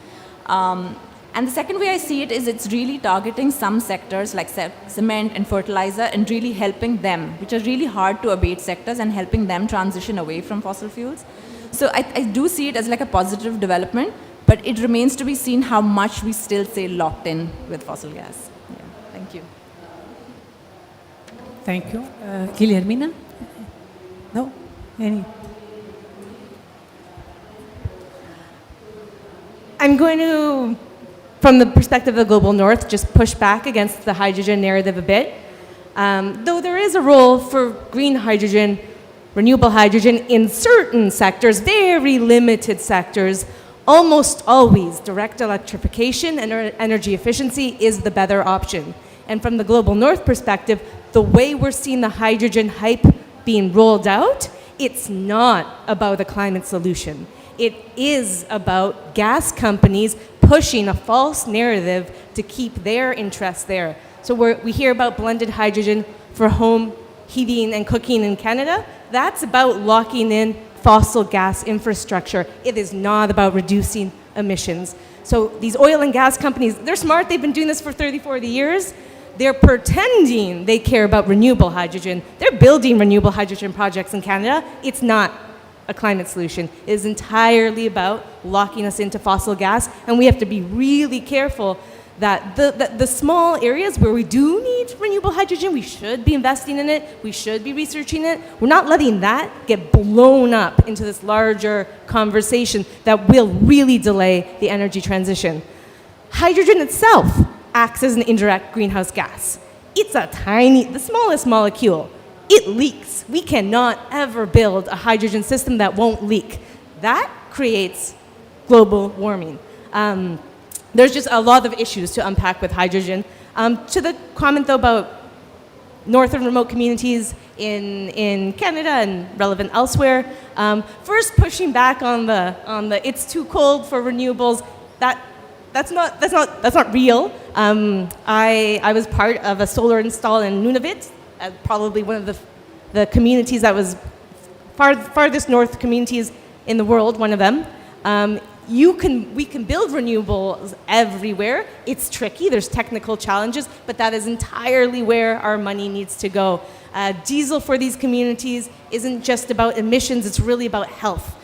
And the second way I see it is it's really targeting some sectors like cement and fertilizer and really helping them, which are really hard to abate sectors, and helping them transition away from fossil fuels. So I do see it as like a positive development, but it remains to be seen how much we still stay locked in with fossil gas. Yeah, thank you. Thank you. Guilhermina? No? Any? I'm going to, from the perspective of the global north, just push back against the hydrogen narrative a bit. Though there is a role for green hydrogen, renewable hydrogen in certain sectors, very limited sectors, almost always direct electrification and energy efficiency is the better option. And from the global north perspective, the way we're seeing the hydrogen hype being rolled out, it's not about a climate solution. It is about gas companies pushing a false narrative to keep their interests there. So we hear about blended hydrogen for home heating and cooking in Canada. That's about locking in fossil gas infrastructure. It is not about reducing emissions. So these oil and gas companies, they're smart. They've been doing this for 30, 40 years. They're pretending they care about renewable hydrogen. They're building renewable hydrogen projects in Canada. It's not a climate solution. It is entirely about locking us into fossil gas, and we have to be really careful that the small areas where we do need renewable hydrogen, we should be investing in it, we should be researching it. We're not letting that get blown up into this larger conversation that will really delay the energy transition. Hydrogen itself acts as an indirect greenhouse gas. It's the smallest molecule. It leaks. We cannot ever build a hydrogen system that won't leak. That creates global warming. There's just a lot of issues to unpack with hydrogen. To the comment, though, about northern remote communities in Canada and relevant elsewhere, first pushing back on the it's too cold for renewables. That's not real. I was part of a solar install in Nunavut, probably one of the communities that was farthest north communities in the world, one of them. We can build renewables everywhere. It's tricky, there's technical challenges, but that is entirely where our money needs to go. Diesel for these communities isn't just about emissions, it's really about health.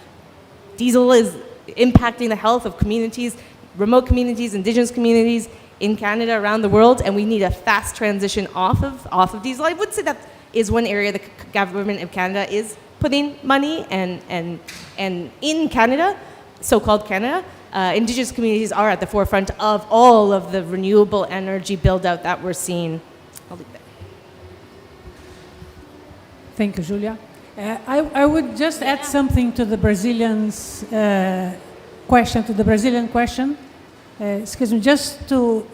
Diesel is impacting the health of communities, remote communities, indigenous communities in Canada, around the world, and we need a fast transition off of diesel. I would say that is one area the government of Canada is putting money, and in Canada, so-called Canada, Indigenous communities are at the forefront of all of the renewable energy build-out that we're seeing. I'll leave that. Thank you, Julia. I would just add something to the Brazilian's question, excuse me, just to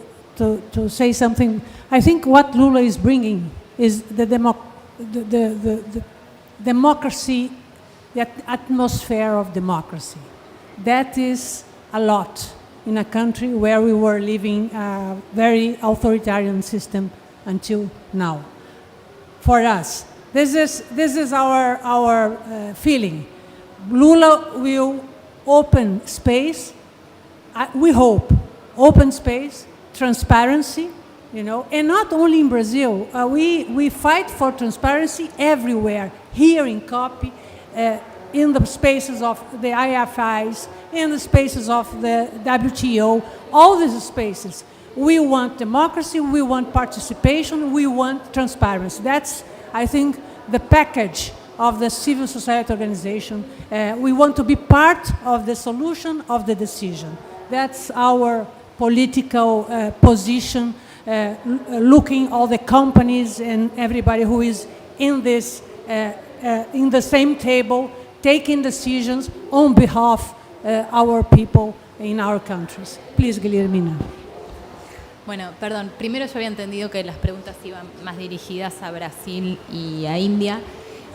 say something. I think what Lula is bringing is the democracy, the atmosphere of democracy. That is a lot in a country where we were living a very authoritarian system until now. For us, this is our feeling. Lula will open space. We hope open space, transparency, and not only in Brazil. We fight for transparency everywhere. Here in COP. In the spaces of the IFIs, in the spaces of the WTO, all these spaces. We want democracy, we want participation, we want transparency. That's, I think, the package of the civil society organization. We want to be part of the solution of the decision. That's our political position, looking all the companies and everybody who is in this, in the same table, taking decisions on behalf of our people in our countries. Please, Guilhermina. Bueno, perdón, primero yo había entendido que las preguntas iban más dirigidas a Brasil y a India,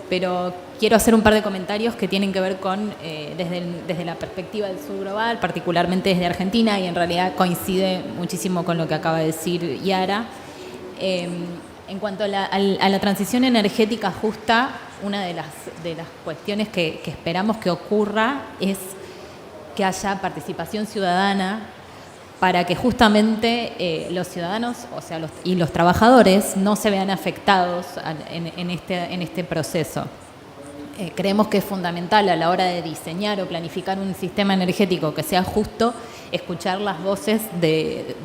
pero quiero hacer un par de comentarios que tienen que ver con, desde la perspectiva del sur global, particularmente desde Argentina, y en realidad coincide muchísimo con lo que acaba de decir Yara. En cuanto a la transición energética justa, una de las cuestiones que esperamos que ocurra es que haya participación ciudadana para que justamente los ciudadanos, o sea, y los trabajadores no se vean afectados en este proceso. Creemos que es fundamental a la hora de diseñar o planificar un sistema energético que sea justo, escuchar las voces de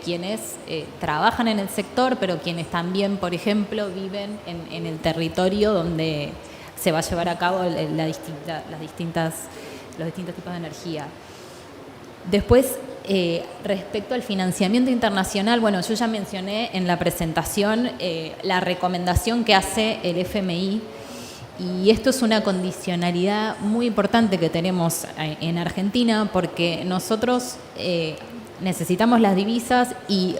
quienes trabajan en el sector, pero quienes también, por ejemplo, viven en el territorio donde se va a llevar a cabo los distintos tipos de energía. Después, respecto al financiamiento internacional, bueno, yo ya mencioné en la presentación la recomendación que hace el FMI, y esto es una condicionalidad muy importante que tenemos en Argentina, porque nosotros necesitamos las divisas y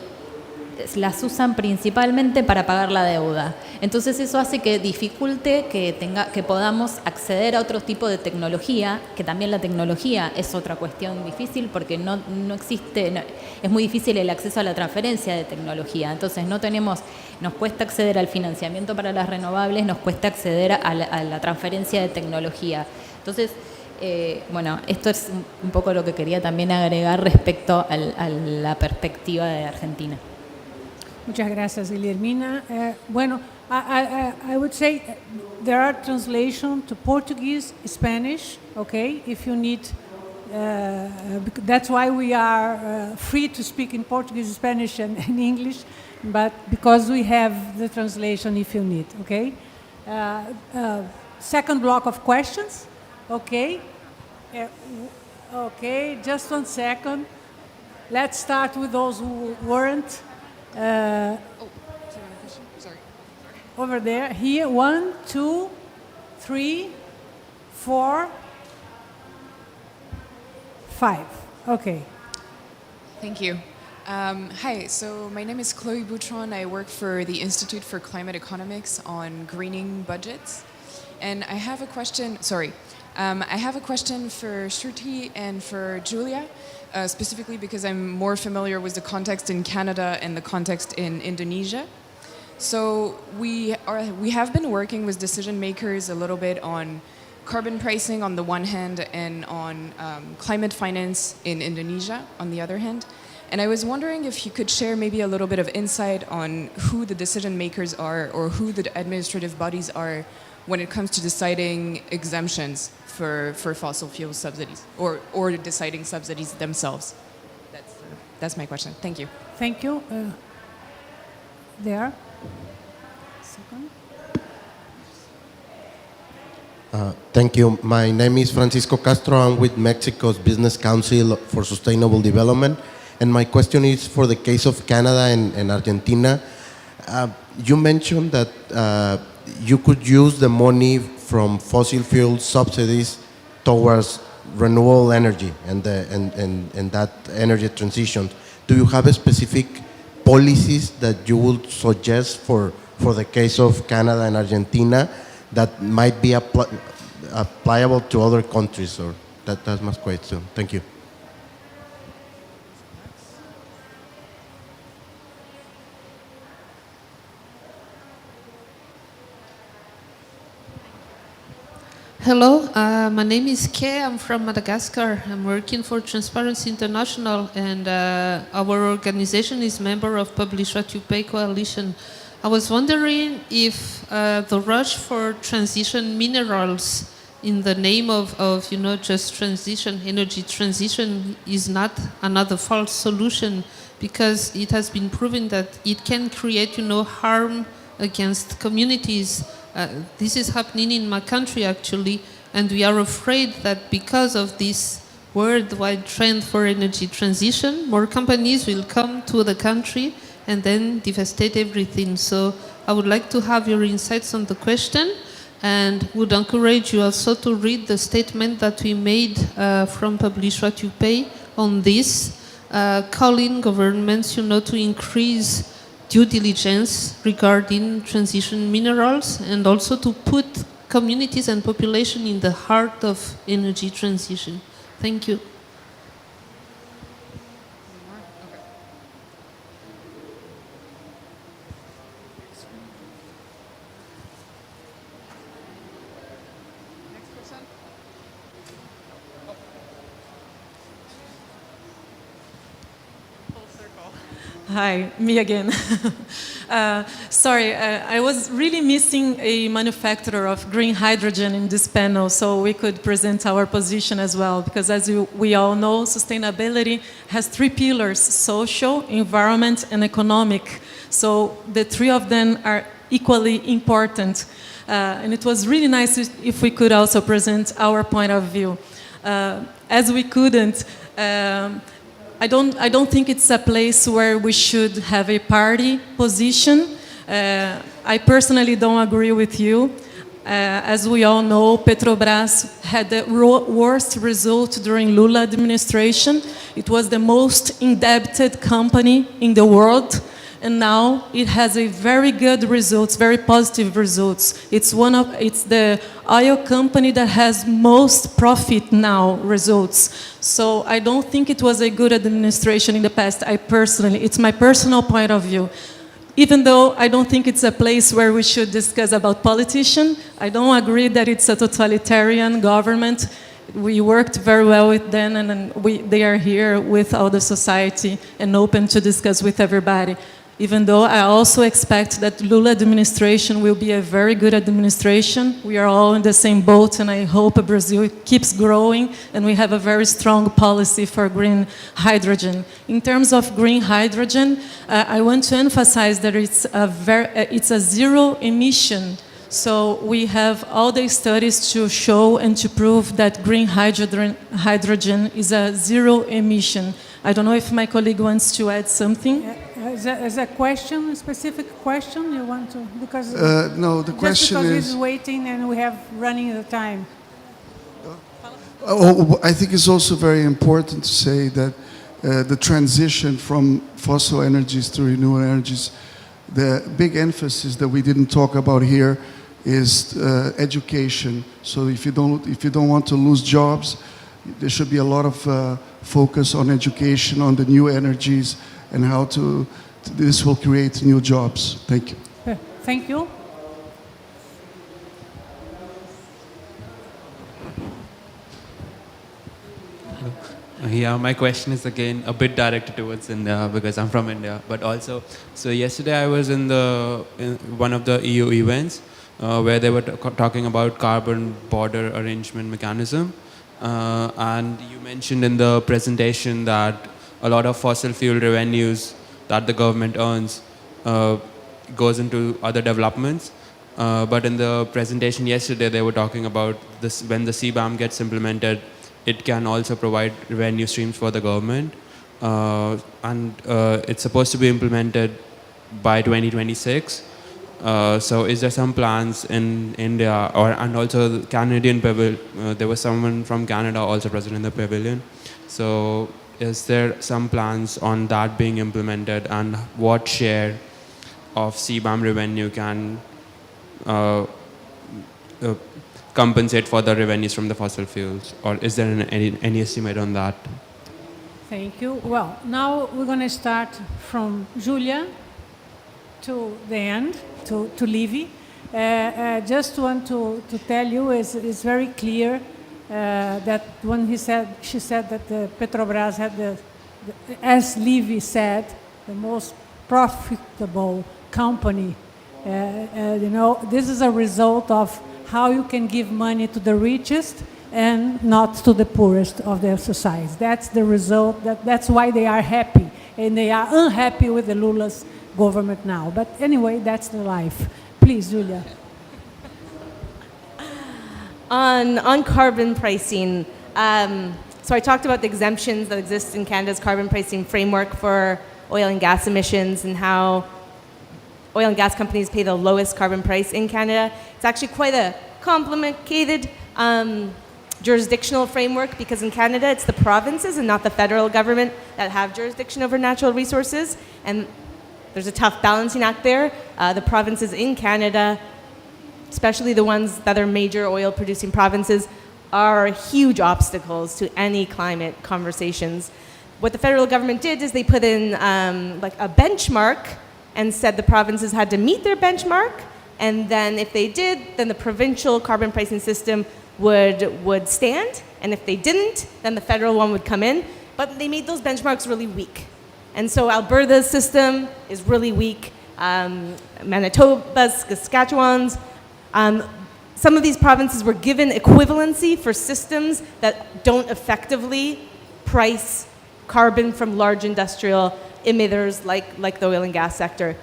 las usan principalmente para pagar la deuda. Entonces eso hace que dificulte que podamos acceder a otro tipo de tecnología, que también la tecnología es otra cuestión difícil porque no existe, es muy difícil el acceso a la transferencia de tecnología. Entonces nos cuesta acceder al financiamiento para las renovables, nos cuesta acceder a la transferencia de tecnología. Entonces, bueno, esto es un poco lo que quería también agregar respecto a la perspectiva de Argentina. Muchas gracias, Guillermina. Bueno, I would say there are translations to Portuguese, Spanish, okay, if you need. That's why we are free to speak in Portuguese, Spanish, and English, but because we have the translation if you need, okay? Second block of questions, okay? Okay, just 1 second. Let's start with those who weren't. Sorry. Over there, here, 1, 2, 3, 4, 5. Okay. Thank you. Hi, so my name is Chloe Boutron. I work for the Institute for Climate Economics on greening budgets. And I have a question, I have a question for Shruti and for Julia, specifically because I'm more familiar with the context in Canada and the context in Indonesia. So we have been working with decision makers a little bit on carbon pricing on the one hand and on climate finance in Indonesia on the other hand. And I was wondering if you could share maybe a little bit of insight on who the decision makers are or who the administrative bodies are when it comes to deciding exemptions for fossil fuel subsidies or deciding subsidies themselves. That's my question. Thank you. Thank you. There. Second. Thank you. My name is Francisco Castro. I'm with Mexico's Business Council for Sustainable Development. And my question is for the case of Canada and Argentina. You mentioned that you could use the money from fossil fuel subsidies towards renewable energy and that energy transition. Do you have a specific policies that you would suggest for the case of Canada and Argentina that might be applicable to other countries? Or that's my question. Thank you. Hello, my name is Kay. I'm from Madagascar. I'm working for Transparency International, and our organization is member of Publish What You Pay Coalition. I was wondering if the rush for transition minerals in the name of just transition, energy transition, is not another false solution, because it has been proven that it can create, harm against communities. This is happening in my country, actually, and we are afraid that because of this worldwide trend for energy transition, more companies will come to the country and then devastate everything. So I would like to have your insights on the question, and would encourage you also to read the statement that we made from Publish What You Pay on this, calling governments, to increase due diligence regarding transition minerals, and also to put communities and population in the heart of energy transition. Thank you. Hi, me again. Sorry, I was really missing a manufacturer of green hydrogen in this panel, so we could present our position as well, because as we all know, sustainability has three pillars: social, environment, and economic. So the three of them are equally important. And it was really nice if we could also present our point of view. As we couldn't, I don't think it's a place where we should have a party position. I personally don't agree with you. As we all know, Petrobras had the worst result during Lula administration. It was the most indebted company in the world, and now it has a very good results, very positive results. It's the oil company that has most profit now results. So I don't think it was a good administration in the past. It's my personal point of view. Even though I don't think it's a place where we should discuss about politicians, I don't agree that it's a totalitarian government. We worked very well with them, and they are here with all the society and open to discuss with everybody. Even though I also expect that Lula administration will be a very good administration. We are all in the same boat, and I hope Brazil keeps growing and we have a very strong policy for green hydrogen. In terms of green hydrogen, I want to emphasize that it's a zero emission. So we have all the studies to show and to prove that green hydrogen is a zero emission. I don't know if my colleague wants to add something. Is a question, a specific question you want to? Because no, the question just because is. he's waiting and we have running out of time. I think it's also very important to say that the transition from fossil energies to renewable energies, the big emphasis that we didn't talk about here is education. So if you don't want to lose jobs, there should be a lot of focus on education, on the new energies, and how this will create new jobs. Thank you. Thank you. Yeah, my question is again a bit directed towards India because I'm from India. But also, so yesterday I was in one of the EU events where they were talking about carbon border arrangement mechanism. And you mentioned in the presentation that a lot of fossil fuel revenues that the government earns goes into other developments. But in the presentation yesterday, they were talking about this: when the CBAM gets implemented, it can also provide revenue streams for the government. And it's supposed to be implemented by 2026. So is there some plans in India and also the Canadian pavilion? There was someone from Canada also present in the pavilion. So is there some plans on that being implemented, and what share of CBAM revenue can compensate for the revenues from the fossil fuels? Or is there any estimate on that? Thank you. Well, now we're going to start from Julia to the end, to Livy. Just want to tell you, it's very clear that when she said that the Petrobras had as Livy said, the most profitable company. This is a result of how you can give money to the richest and not to the poorest of their society. That's the result. That's why they are happy, and they are unhappy with the Lula's government now. But anyway, that's the life. Please, Julia. On carbon pricing, so I talked about the exemptions that exist in Canada's carbon pricing framework for oil and gas emissions and how oil and gas companies pay the lowest carbon price in Canada. It's actually quite a complicated jurisdictional framework because in Canada it's the provinces and not the federal government that have jurisdiction over natural resources, and there's a tough balancing act there. The provinces in Canada, especially the ones that are major oil producing provinces, are huge obstacles to any climate conversations. What the federal government did is they put in like a benchmark and said the provinces had to meet their benchmark, and then if they did, then the provincial carbon pricing system would stand, and if they didn't, then the federal one would come in. But they made those benchmarks really weak. And so Alberta's system is really weak. Manitoba's, Saskatchewan's. Some of these provinces were given equivalency for systems that don't effectively price carbon from large industrial emitters like the oil and gas sector.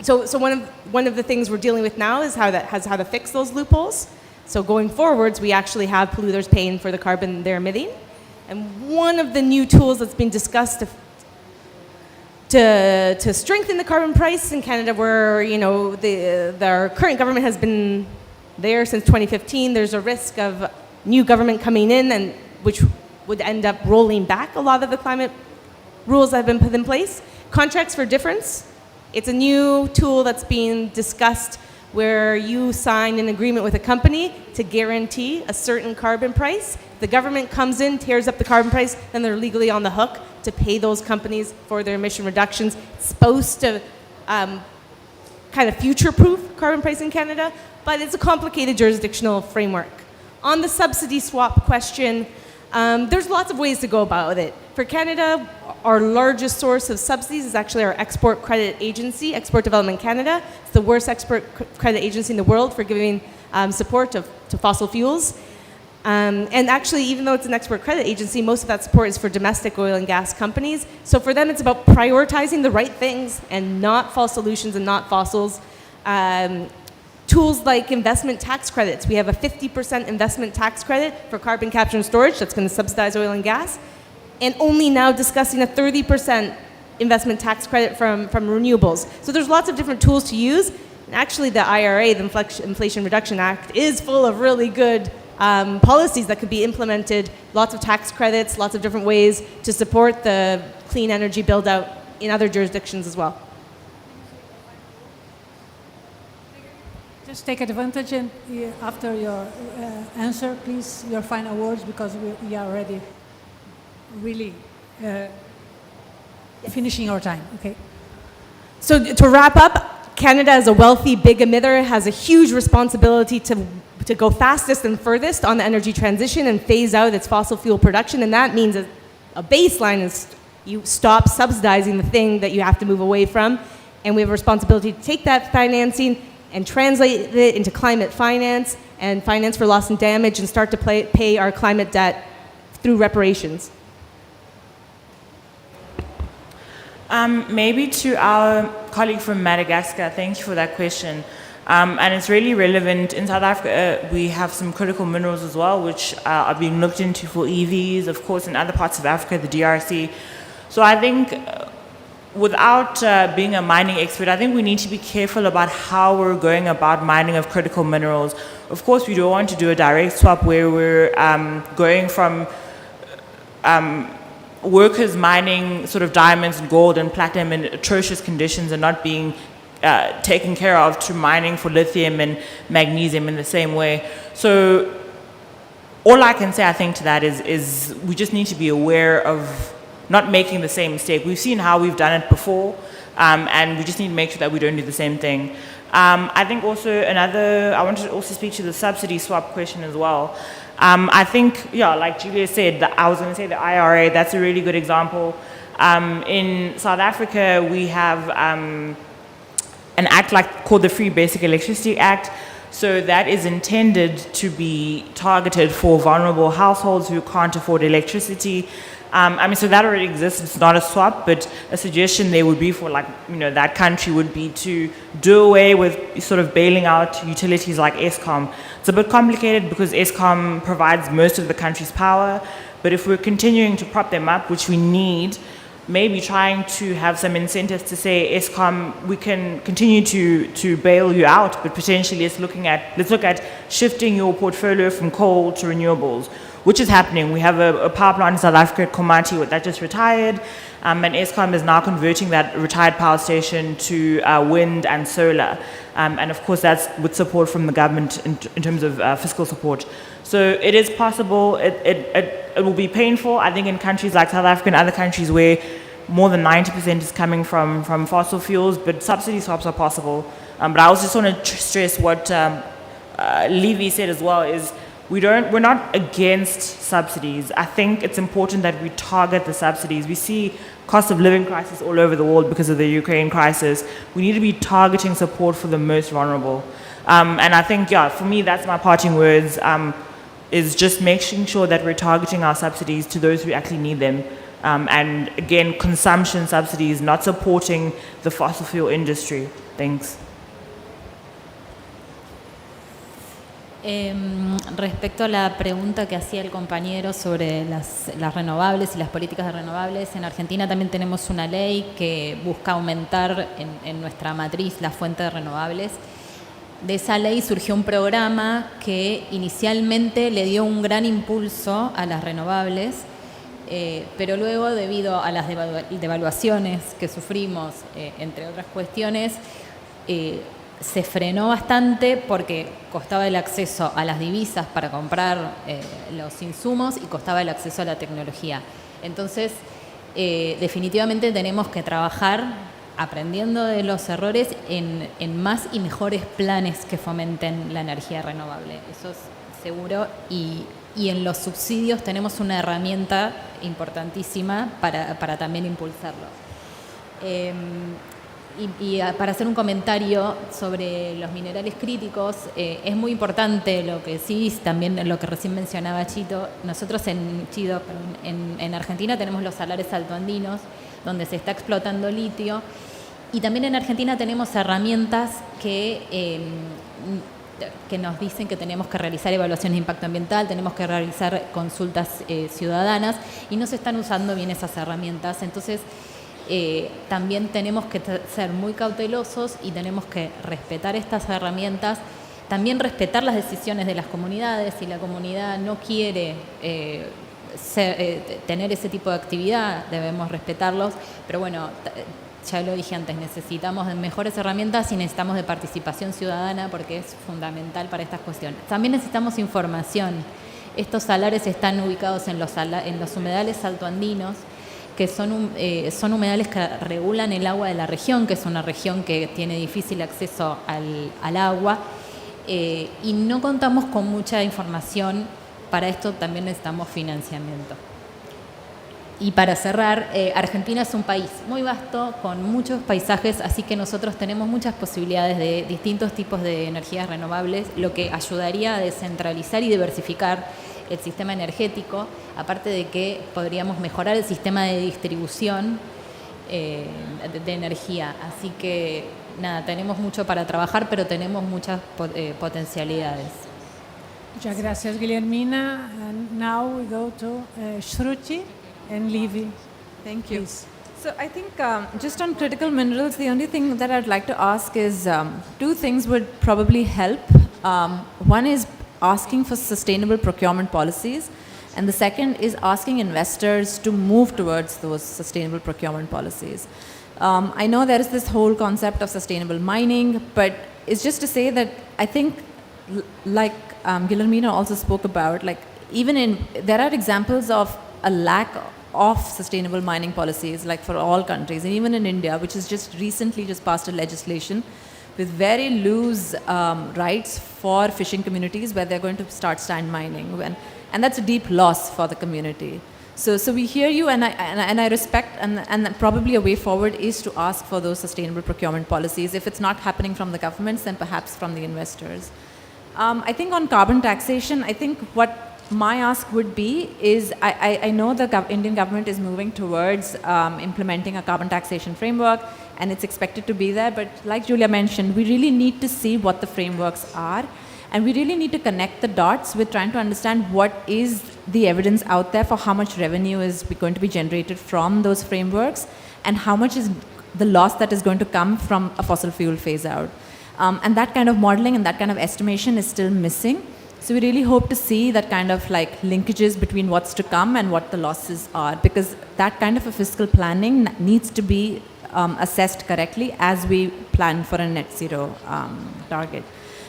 So one of the things we're dealing with now is how to fix those loopholes. So going forwards, we actually have polluters paying for the carbon they're emitting. And one of the new tools that's been discussed to strengthen the carbon price in Canada, where our current government has been there since 2015. There's a risk of new government coming in, and which would end up rolling back a lot of the climate rules that have been put in place. Contracts for difference. It's a new tool that's being discussed where you sign an agreement with a company to guarantee a certain carbon price. The government comes in, tears up the carbon price, then they're legally on the hook to pay those companies for their emission reductions. It's supposed to kind of future-proof carbon price in Canada, but it's a complicated jurisdictional framework. On the subsidy swap question, there's lots of ways to go about it. For Canada, our largest source of subsidies is actually our export credit agency, Export Development Canada. It's the worst export credit agency in the world for giving support to fossil fuels. And actually, even though it's an export credit agency, most of that support is for domestic oil and gas companies. So for them, it's about prioritizing the right things and not false solutions and not fossils. Tools like investment tax credits. We have a 50% investment tax credit for carbon capture and storage that's going to subsidize oil and gas. And only now discussing a 30% investment tax credit from renewables. So there's lots of different tools to use. And actually, the IRA, the Inflation Reduction Act, is full of really good policies that could be implemented, lots of tax credits, lots of different ways to support the clean energy build out in other jurisdictions as well. Just take advantage and after your answer, please, your final words, because we are already really finishing our time, okay? So to wrap up, Canada as a wealthy big emitter has a huge responsibility to go fastest and furthest on the energy transition and phase out its fossil fuel production, and that means a baseline is you stop subsidizing the thing that you have to move away from, and we have a responsibility to take that financing and translate it into climate finance and finance for loss and damage and start to pay our climate debt through reparations. Maybe to our colleague from Madagascar, thank you for that question. And it's really relevant. In South Africa, we have some critical minerals as well, which are being looked into for EVs, of course, in other parts of Africa, the DRC. So I think without being a mining expert, I think we need to be careful about how we're going about mining of critical minerals. Of course, we don't want to do a direct swap where we're going from workers mining sort of diamonds and gold and platinum in atrocious conditions and not being taken care of to mining for lithium and magnesium in the same way. So all I can say, I think, to that is we just need to be aware of not making the same mistake. We've seen how we've done it before, and we just need to make sure that we don't do the same thing. I think also I want to also speak to the subsidy swap question as well. I think, yeah, like Julia said, I was going to say the IRA, that's a really good example. In South Africa, we have an act called the Free Basic Electricity Act. So that is intended to be targeted for vulnerable households who can't afford electricity. So that already exists. It's not a swap, but a suggestion there would be for that country would be to do away with sort of bailing out utilities like Eskom. It's a bit complicated because Eskom provides most of the country's power, but if we're continuing to prop them up, which we need, maybe trying to have some incentives to say, Eskom, we can continue to bail you out, but potentially let's look at shifting your portfolio from coal to renewables, which is happening. We have a power plant in South Africa at Komati that just retired, and Eskom is now converting that retired power station to wind and solar. And of course, that's with support from the government in terms of fiscal support. So it is possible. It will be painful, I think, in countries like South Africa and other countries where more than 90% is coming from fossil fuels, but subsidy swaps are possible. But I also just want to stress what Levi said as well, is we're not against subsidies. I think it's important that we target the subsidies. We see cost of living crisis all over the world because of the Ukraine crisis. We need to be targeting support for the most vulnerable. And I think, yeah, for me, that's my parting words, is just making sure that we're targeting our subsidies to those who actually need them. And again, consumption subsidies, not supporting the fossil fuel industry. Thanks. Respecto a la pregunta que hacía el compañero sobre las renovables y las políticas de renovables, en Argentina también tenemos una ley que busca aumentar en nuestra matriz la fuente de renovables. De esa ley surgió un programa que inicialmente le dio un gran impulso a las renovables, pero luego, debido a las devaluaciones que sufrimos, entre otras cuestiones, se frenó bastante porque costaba el acceso a las divisas para comprar los insumos y costaba el acceso a la tecnología. Entonces, definitivamente tenemos que trabajar aprendiendo de los errores en más y mejores planes que fomenten la energía renovable. Eso es seguro. Y en los subsidios tenemos una herramienta importantísima para también impulsarlo. Y para hacer un comentario sobre los minerales críticos, es muy importante lo que decís, también lo que recién mencionaba Chito. Nosotros en Argentina tenemos los salares altoandinos, donde se está explotando litio, y también en Argentina tenemos herramientas que nos dicen que tenemos que realizar evaluaciones de impacto ambiental, tenemos que realizar consultas ciudadanas, y no se están usando bien esas herramientas. Entonces, también tenemos que ser muy cautelosos y tenemos que respetar estas herramientas, también respetar las decisiones de las comunidades. Si la comunidad no quiere tener ese tipo de actividad, debemos respetarlos, pero bueno, ya lo dije antes, necesitamos de mejores herramientas y necesitamos de participación ciudadana porque es fundamental para estas cuestiones. También necesitamos información. Estos salares están ubicados en los humedales altoandinos, que son humedales que regulan el agua de la región, que es una región que tiene difícil acceso al agua, y no contamos con mucha información. Para esto también necesitamos financiamiento. Y para cerrar, Argentina es un país muy vasto, con muchos paisajes, así que nosotros tenemos muchas posibilidades de distintos tipos de energías renovables, lo que ayudaría a descentralizar y diversificar el sistema energético, aparte de que podríamos mejorar el sistema de distribución de energía. Así que, nada, tenemos mucho para trabajar, pero tenemos muchas potencialidades. Muchas gracias, Guillermina. And now we go to Shruti and Livy. Thank you. So I think just on critical minerals, the only thing that I'd like to ask is two things would probably help. One is asking for sustainable procurement policies, and the second is asking investors to move towards those sustainable procurement policies. I know there is this whole concept of sustainable mining, but it's just to say that I think, like Guillermina also spoke about, like there are examples of a lack of sustainable mining policies, like for all countries, and even in India, which has just recently passed a legislation with very loose rights for fishing communities where they're going to start sand mining. And that's a deep loss for the community. So we hear you, and I respect, and probably a way forward is to ask for those sustainable procurement policies. If it's not happening from the governments, then perhaps from the investors. I think on carbon taxation, I think what my ask would be is, I know the Indian government is moving towards implementing a carbon taxation framework, and it's expected to be there, but like Julia mentioned, we really need to see what the frameworks are, and we really need to connect the dots with trying to understand what is the evidence out there for how much revenue is going to be generated from those frameworks, and how much is the loss that is going to come from a fossil fuel phase out. And that kind of modeling and that kind of estimation is still missing. So we really hope to see that kind of like linkages between what's to come and what the losses are, because that kind of a fiscal planning needs to be assessed correctly as we plan for a net zero target.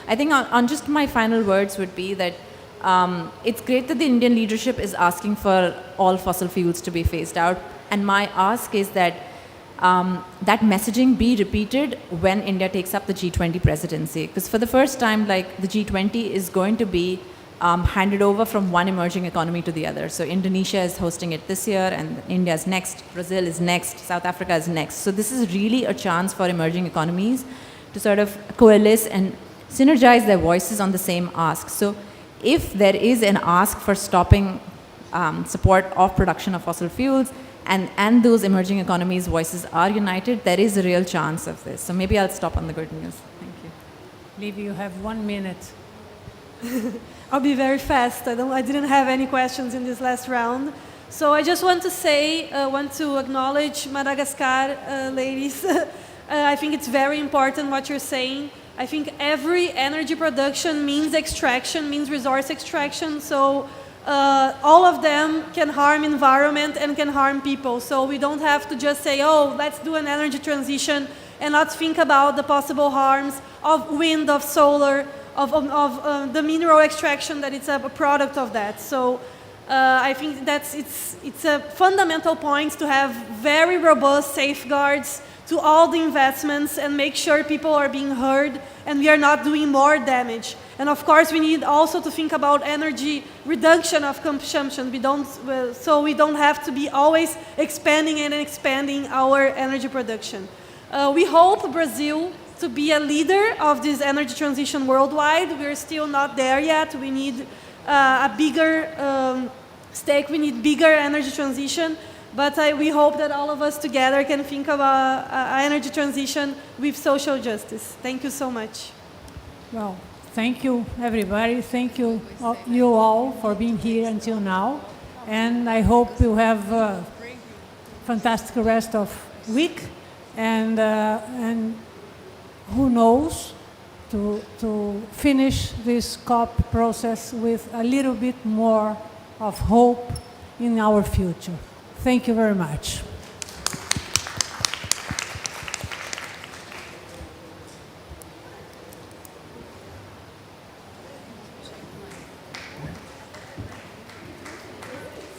I think on just my final words would be that it's great that the Indian leadership is asking for all fossil fuels to be phased out, and my ask is that that messaging be repeated when India takes up the G20 presidency, because for the first time, like, the G20 is going to be handed over from one emerging economy to the other. So Indonesia is hosting it this year, and India is next, Brazil is next, South Africa is next. So this is really a chance for emerging economies to sort of coalesce and synergize their voices on the same ask. So if there is an ask for stopping support of production of fossil fuels, and those emerging economies' voices are united, there is a real chance of this. So maybe I'll stop on the good news. Thank you. Livy, you have 1 minute. I'll be very fast. I didn't have any questions in this last round. So I just want to say, want to acknowledge Madagascar, ladies. I think it's very important what you're saying. I think every energy production means extraction, means resource extraction. So all of them can harm environment and can harm people. So we don't have to just say, oh, let's do an energy transition and not think about the possible harms of wind, of solar, of the mineral extraction that it's a product of that. So I think it's a fundamental point to have very robust safeguards to all the investments and make sure people are being heard and we are not doing more damage. And of course, we need also to think about energy reduction of consumption. So we don't have to be always expanding and expanding our energy production. We hope Brazil to be a leader of this energy transition worldwide. We're still not there yet. We need a bigger stake. We need bigger energy transition. But we hope that all of us together can think of an energy transition with social justice. Thank you so much. Well, thank you, everybody. Thank you, you all, for being here until now. And I hope you have a fantastic rest of week. And who knows, to finish this COP process with a little bit more of hope in our future. Thank you very much.